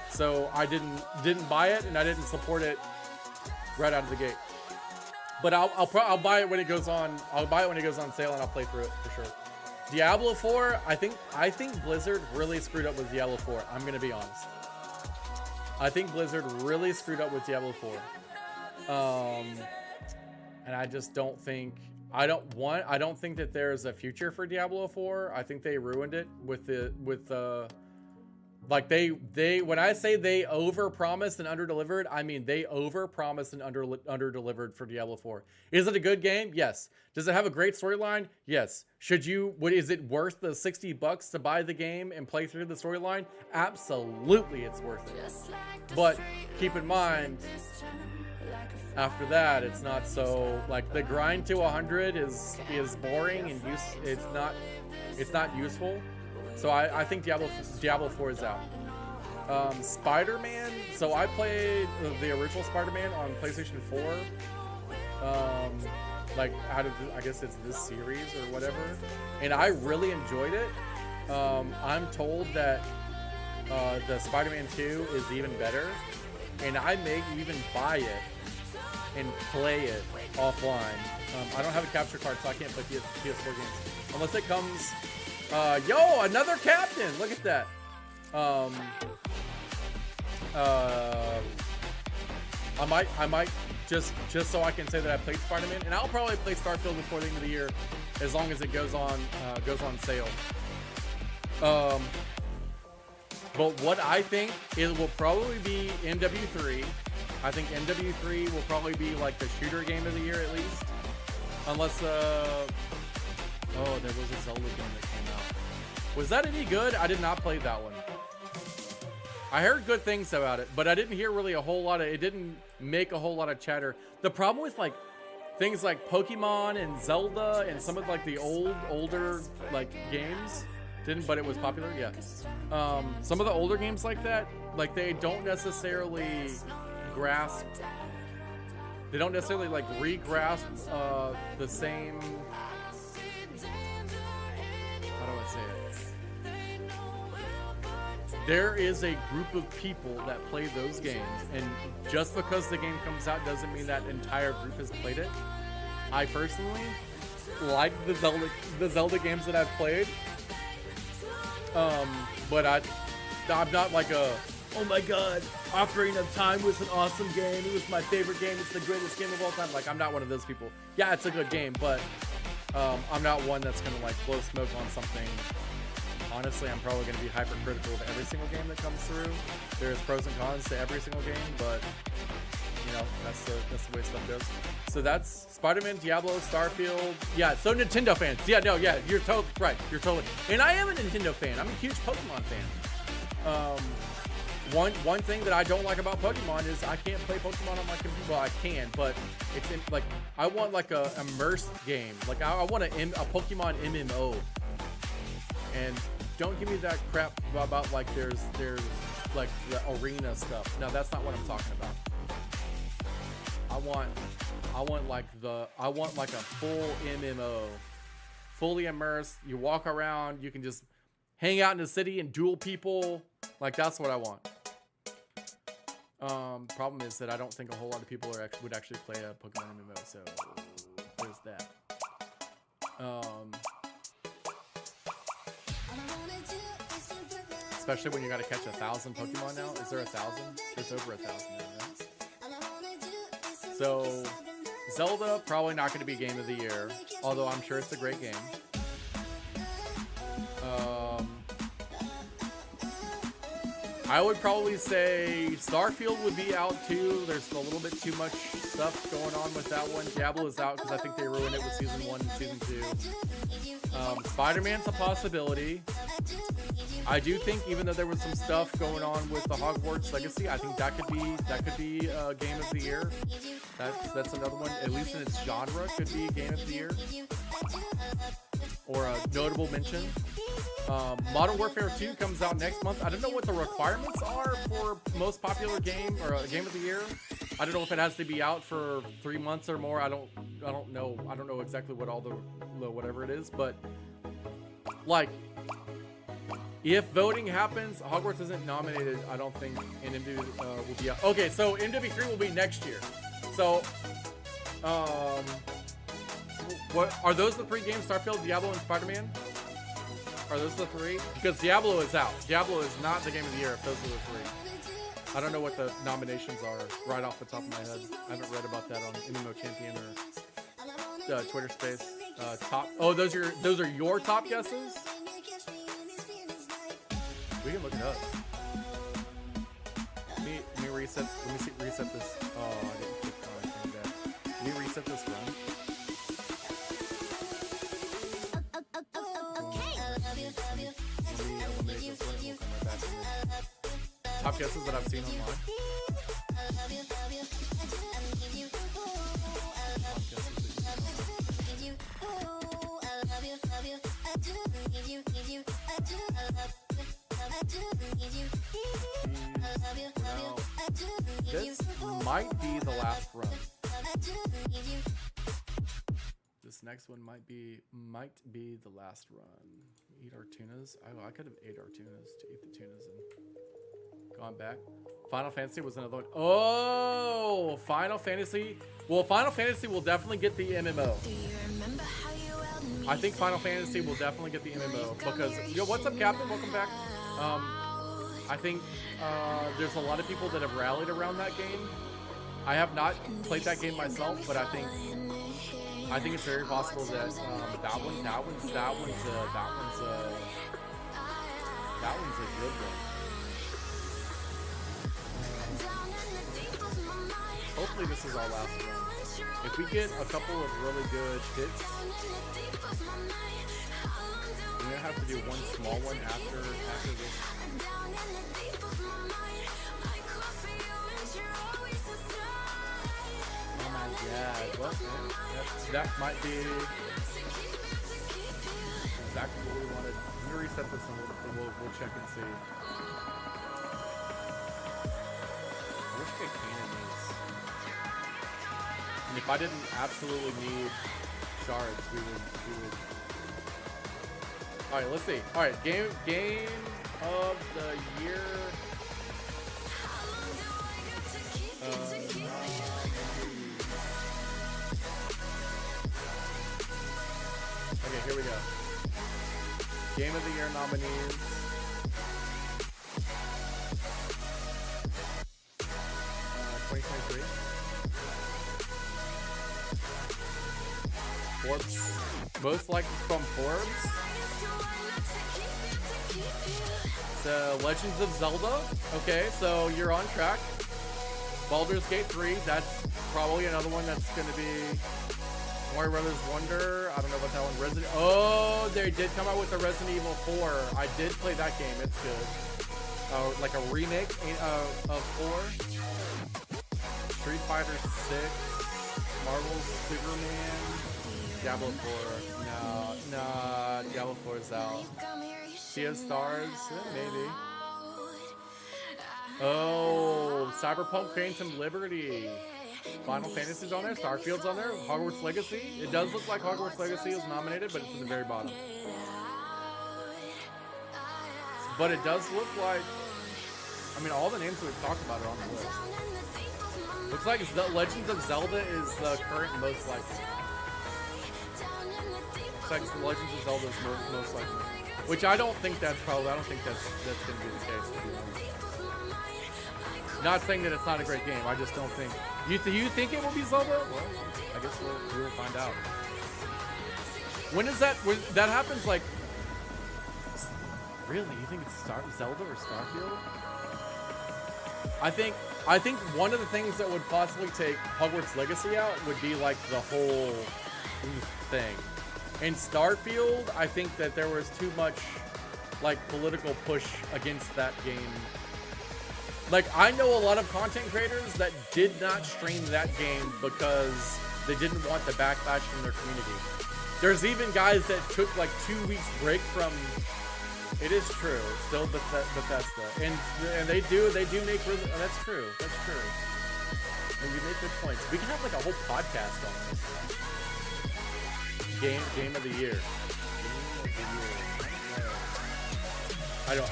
so I didn't buy it and I didn't support it right out of the gate. But I'll buy it when it goes on. I'll buy it when it goes on sale and I'll play through it for sure. Diablo 4, I think Blizzard really screwed up with Diablo 4. I'm gonna be honest. I think Blizzard really screwed up with Diablo 4. And I just don't think I don't think that there's a future for Diablo 4. I think they ruined it with like they when I say they overpromised and underdelivered, I mean they overpromised and underdelivered for Diablo 4. Is it a good game? Yes. Does it have a great storyline? Yes. Is it worth the $60 to buy the game and play through the storyline? Absolutely, it's worth it. But keep in mind, after that, it's not so like the grind to 100 is boring and it's not useful. So I think Diablo 4 is out. Spider-Man. So I played the original Spider-Man on PlayStation 4. Like out of I guess it's this series or whatever, and I really enjoyed it. I'm told that the Spider-Man 2 is even better, and I may even buy it and play it offline. I don't have a capture card, so I can't play PS4 games unless it comes. Yo, another captain! Look at that. I might just so I can say that I played Spider-Man, and I'll probably play Starfield before the end of the year, as long as it goes on sale. But what I think it will probably be MW3. I think MW3 will probably be like the shooter game of the year at least, unless there was a Zelda game that came out. Was that any good? I did not play that one. I heard good things about it, but I didn't hear really a whole lot of. It didn't make a whole lot of chatter. The problem with like things like Pokemon and Zelda and some of like the older like games didn't, but it was popular. Yeah. Some of the older games like that, like they don't necessarily grasp. They don't necessarily like re-grasp the same. How do I say it? There is a group of people that play those games, and just because the game comes out doesn't mean that entire group has played it. I personally like the Zelda games that I've played, but I'm not like a, oh my god, Ocarina of Time was an awesome game, it was my favorite game, it's the greatest game of all time. Like, I'm not one of those people. Yeah, it's a good game, but I'm not one that's gonna like blow smoke on something. Honestly, I'm probably going to be hypercritical of every single game that comes through. There's pros and cons to every single game, but you know, that's the way stuff goes. So that's Spider-Man, Diablo, Starfield. Yeah, so Nintendo fans. Yeah, no, yeah, you're totally right. You're totally. And I am a Nintendo fan. I'm a huge Pokemon fan. One thing that I don't like about Pokemon is I can't play Pokemon on my computer. Well, I can, but it's in, like, I want like a immersed game. Like I want a Pokemon MMO. And don't give me that crap about like there's like the arena stuff. No, that's not what I'm talking about. I want like a full MMO, fully immersed. You walk around, you can just hang out in the city and duel people. Like that's what I want. Problem is that I don't think a whole lot of people would actually play a Pokemon MMO, so there's that. Especially when you gotta catch 1,000 Pokemon now. Is there 1,000? There's over 1,000 now, right? So Zelda, probably not gonna be Game of the Year, although I'm sure it's a great game. I would probably say Starfield would be out too. There's a little bit too much stuff going on with that one. Diablo is out because I think they ruined it with Season 1 and Season 2. Spider-Man's a possibility. I do think even though there was some stuff going on with the Hogwarts Legacy, I think that could be Game of the Year. That's another one, at least in its genre, could be Game of the Year. Or a notable mention. Modern Warfare 2 comes out next month. I don't know what the requirements are for most popular game or Game of the Year. I don't know if it has to be out for 3 months or more. I don't know. I don't know exactly what all the whatever it is, but like if voting happens, Hogwarts isn't nominated, I don't think, and MW will be out. Okay, so MW3 will be next year. So what are those the 3 games? Starfield, Diablo, and Spider-Man? Are those the 3? Because Diablo is out. Diablo is not the Game of the Year if those are the 3. I don't know what the nominations are right off the top of my head. I haven't read about that on MMO Champion or Twitter Space. Top. Oh, those are your top guesses? We can look it up. Let me reset. Let me reset this. Oh, I didn't click on that. Let me reset this run. Top guesses that I've seen online. This might be the last run. This next one might be the last run. Eat our tunas. Oh, I could have ate our tunas to eat the tunas and gone back. Final Fantasy was another one. Oh, Final Fantasy. Well, Final Fantasy will definitely get the MMO. I think Final Fantasy will definitely get the MMO because, yo, what's up, Captain? Welcome back. I think there's a lot of people that have rallied around that game. I have not played that game myself, but I think it's very possible that that one's a good one. Hopefully this is our last one. If we get a couple of really good hits, we're gonna have to do one small one after this. Oh my god, well, that might be exactly what we wanted. Let me reset this and we'll check and see. I wish I could Cannon these. And if I didn't absolutely need shards, we would. Alright, let's see. Alright, game of the year. Okay, here we go. Game of the Year nominees. 2023. Forbes. Most likely from Forbes. So, Legends of Zelda. Okay, so you're on track. Baldur's Gate 3. That's probably another one that's going to be... Mario Brothers Wonder, I don't know about that one. Oh, they did come out with the Resident Evil 4. I did play that game. It's good. like a remake of 4. Street Fighter 6, Marvel's Superman, Diablo 4. No, Diablo 4 is out. Sea of Stars, maybe. Oh, Cyberpunk Phantom Liberty. Final Fantasy's on there, Starfield's on there, Hogwarts Legacy. It does look like Hogwarts Legacy is nominated, but it's in the very bottom. But it does look like, I mean, all the names that we've talked about are on the list. Looks like the Legends of Zelda is the current most likely. Looks like the Legends of Zelda is most likely. Which I don't think that's probably, I don't think that's going to be the case, to be honest. Not saying that it's not a great game, I just don't think. You think it will be Zelda? Well, I guess we'll find out. When is that? When that happens, like, really? You think it's Zelda or Starfield? I think one of the things that would possibly take Hogwarts Legacy out would be like the whole thing. In Starfield, I think that there was too much like political push against that game. Like, I know a lot of content creators that did not stream that game because they didn't want the backlash from their community. There's even guys that took like 2 weeks break from. It is true. It's still Bethesda, and they do make really. Oh, that's true. That's true. And you make good points. We can have like a whole podcast on this. Game of the year.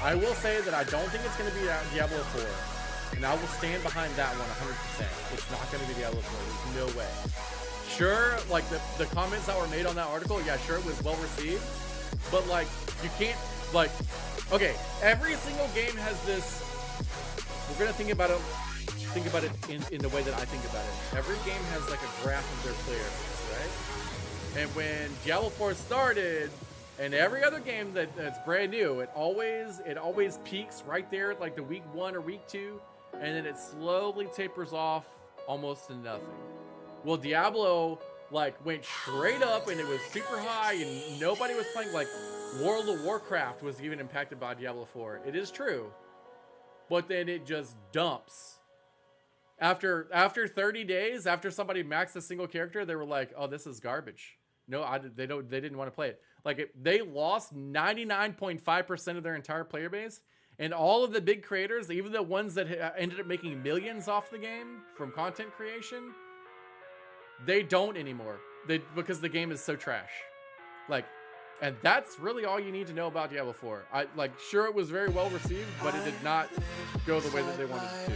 I will say that I don't think it's going to be Diablo 4, and I will stand behind that one 100%. It's not going to be Diablo 4. There's no way. Sure, like the comments that were made on that article, yeah, sure, it was well received, but like you can't. Like, okay, every single game has this. We're gonna think about it in the way that I think about it. Every game has like a graph of their players, right? And when Diablo 4 started, and every other game that's brand new, it always peaks right there at like the week 1 or week 2, and then it slowly tapers off almost to nothing. Well, Diablo like went straight up, and it was super high, and nobody was playing. Like, World of Warcraft was even impacted by Diablo 4. It is true. But then it just dumps. After 30 days, after somebody maxed a single character, they were like, "Oh, this is garbage." No, they didn't want to play it. Like, they lost 99.5% of their entire player base, and all of the big creators, even the ones that ended up making millions off the game from content creation, they don't anymore. Because the game is so trash. Like, and that's really all you need to know about Diablo 4. Sure, it was very well received, but it did not go the way that they wanted it to.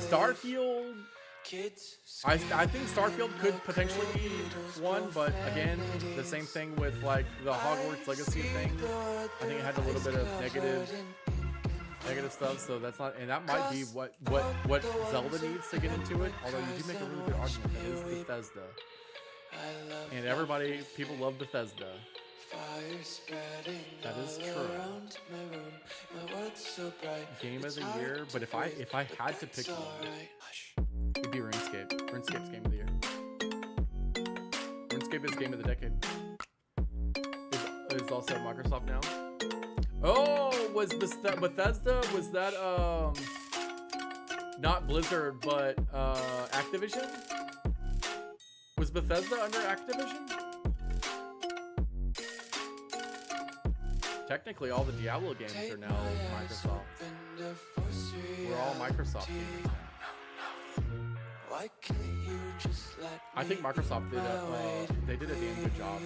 Starfield, I think Starfield could potentially be one, but again, the same thing with like the Hogwarts Legacy thing. I think it had a little bit of negative stuff, so that's not, and that might be what Zelda needs to get into it. Although you do make a really good argument that is Bethesda. And people love Bethesda. That is true. Game of the year, but if I had to pick one, it'd be RuneScape. RuneScape's game of the year. RuneScape is game of the decade. Is also Microsoft now. Oh, was Bethesda? Was that not Blizzard, but Activision? Was Bethesda under Activision? Technically, all the Diablo games are now Microsoft. We're all Microsoft games now. I think Microsoft did they did a damn good job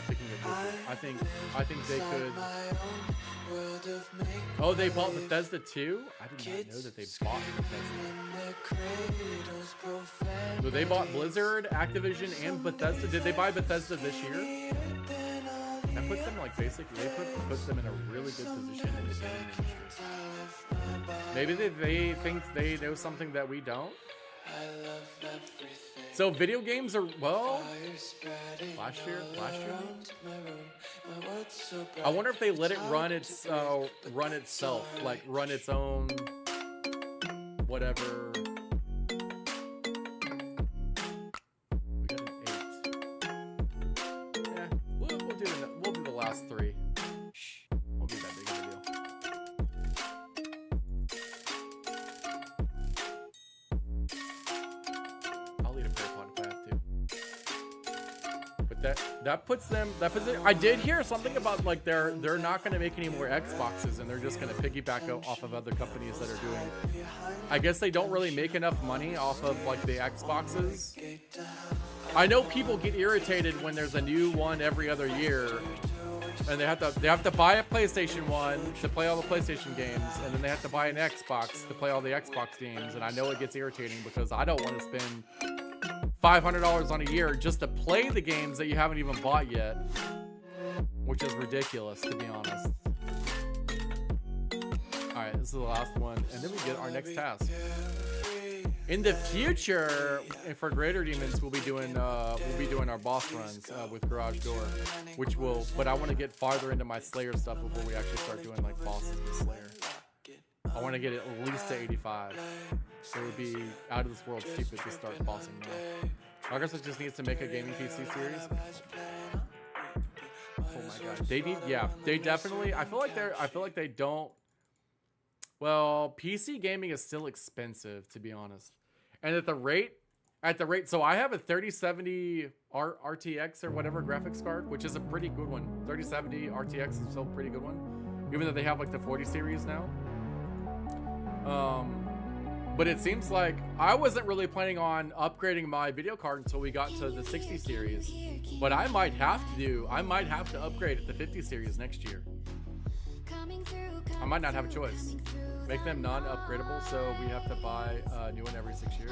picking a Blizzard. I think they could. Oh, they bought Bethesda too? I did not know that they bought Bethesda. So they bought Blizzard, Activision, and Bethesda. Did they buy Bethesda this year? That puts them like basically, puts them in a really good position in the gaming industry. Maybe they think they know something that we don't. So video games are, well, last year. I wonder if they let it run itself, like run its own whatever. We got an 8. Yeah, we'll do the last 3. Won't be that big of a deal. That puts them. That puts it. I did hear something about like they're not going to make any more Xboxes, and they're just going to piggyback off of other companies that are doing. I guess they don't really make enough money off of like the Xboxes. I know people get irritated when there's a new one every other year, and they have to buy a PlayStation 1 to play all the PlayStation games, and then they have to buy an Xbox to play all the Xbox games. And I know it gets irritating because I don't want to spend $500 on a year just to play the games that you haven't even bought yet, which is ridiculous, to be honest. All right, this is the last one, and then we get our next task. In the future, for Greater Demons, we'll be doing our boss runs with Garage Door, which will. But I want to get farther into my Slayer stuff before we actually start doing like bosses with Slayer. I want to get it at least to 85. So it would be out of this world stupid to start bossing now. Microsoft just needs to make a gaming PC series. Oh my god, they need. Yeah, they definitely. I feel like they don't. Well, PC gaming is still expensive, to be honest. And at the rate, so I have a 3070 RTX or whatever graphics card, which is a pretty good one. 3070 RTX is still a pretty good one, even though they have like the 40 series now. But it seems like I wasn't really planning on upgrading my video card until we got to the 60 series. But I might have to upgrade at the 50 series next year. I might not have a choice. Make them non-upgradable, so we have to buy a new one every 6 years.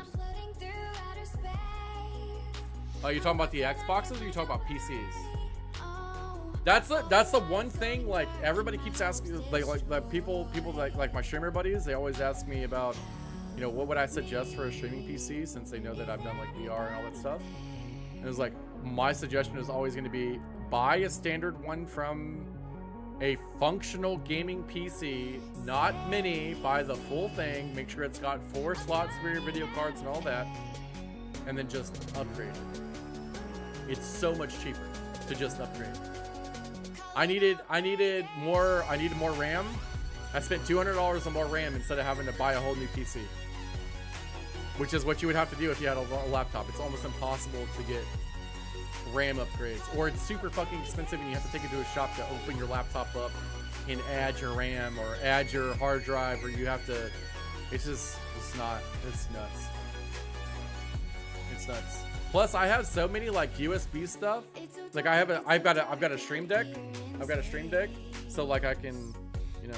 Oh, you talking about the Xboxes, or you talking about PCs? That's the one thing. Like everybody keeps asking, like people like my streamer buddies. They always ask me about, you know, what would I suggest for a streaming PC, since they know that I've done like VR and all that stuff. And it was like, my suggestion is always going to be buy a standard one from a functional gaming PC, not mini. Buy the full thing. Make sure it's got 4 slots for your video cards and all that, and then just upgrade it. It's so much cheaper to just upgrade. I needed more RAM. I spent $200 on more RAM instead of having to buy a whole new PC, which is what you would have to do if you had a laptop. It's almost impossible to get RAM upgrades, or it's super fucking expensive and you have to take it to a shop to open your laptop up and add your RAM or add your hard drive, or you have to. It's nuts. It's nuts. Plus, I have so many like USB stuff. Like I've got a Stream Deck. I've got a Stream Deck, so like I can, you know.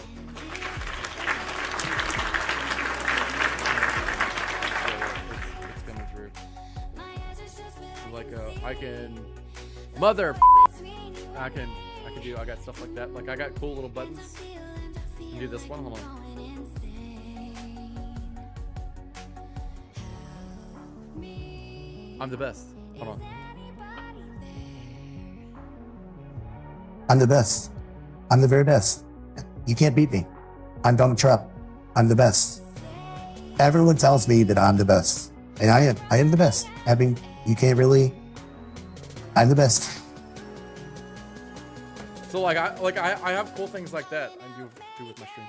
It's coming through. Like I can, I got stuff like that. Like I got cool little buttons. I can do this one. Hold on. I'm the best. Hold on. I'm the best. I'm the very best. You can't beat me. I'm Donald Trump. I'm the best. Everyone tells me that I'm the best, and I am. I am the best. I mean, you can't really. I'm the best. So like I have cool things like that I do with my stream.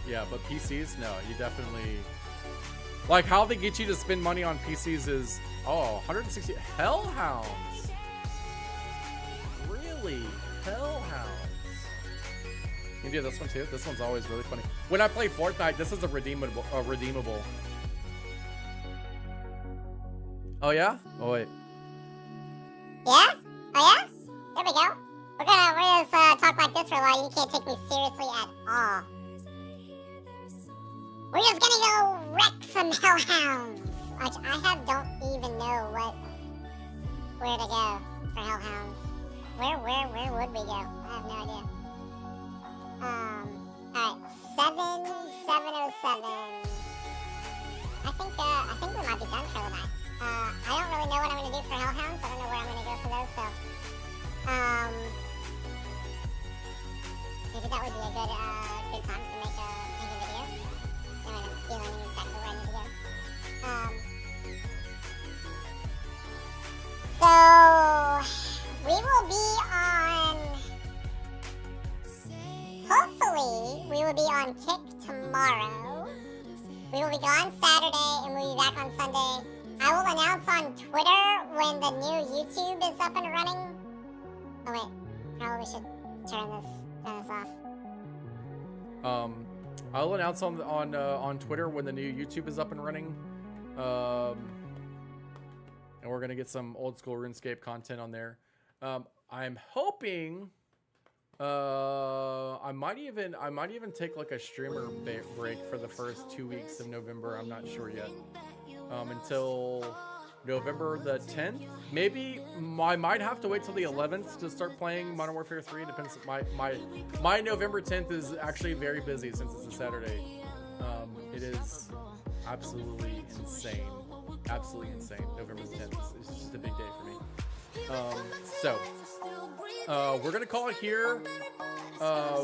Yeah, but PCs, no, you definitely, like how they get you to spend money on PCs is, 160 Hellhounds. Really? Hellhounds. You can do this one too. This one's always really funny. When I play Fortnite, this is a redeemable. Oh yeah? Oh wait. Yeah? Oh yeah? There we go. We're gonna talk like this for a while. You can't take me seriously at all. We're just gonna go wreck some Hellhounds, which I don't even know where to go for Hellhounds. Where would we go? I have no idea. Alright, 707. I think we might be done for the night. I don't really know what I'm gonna do for Hellhounds. I don't know where I'm gonna go for those, so maybe that would be a good time to make a video. I'm feeling exactly where I need to go. So we will be on. Hopefully, we will be on Kick tomorrow. We will be gone Saturday, and we'll be back on Sunday. I will announce on Twitter when the new YouTube is up and running. Oh wait, probably should turn this off. I'll announce on Twitter when the new YouTube is up and running. And we're gonna get some old school RuneScape content on there. I'm hoping I might even take like a streamer break for the first 2 weeks of November. I'm not sure yet. Until November the 10th. Maybe I might have to wait till the 11th to start playing Modern Warfare 3. It depends. My November 10th is actually very busy since it's a Saturday. It is absolutely insane. Absolutely insane. November the 10th is just a big day for me. So we're gonna call it here.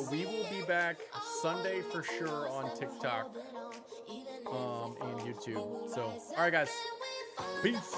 We will be back Sunday for sure on TikTok and YouTube. So all right guys, peace.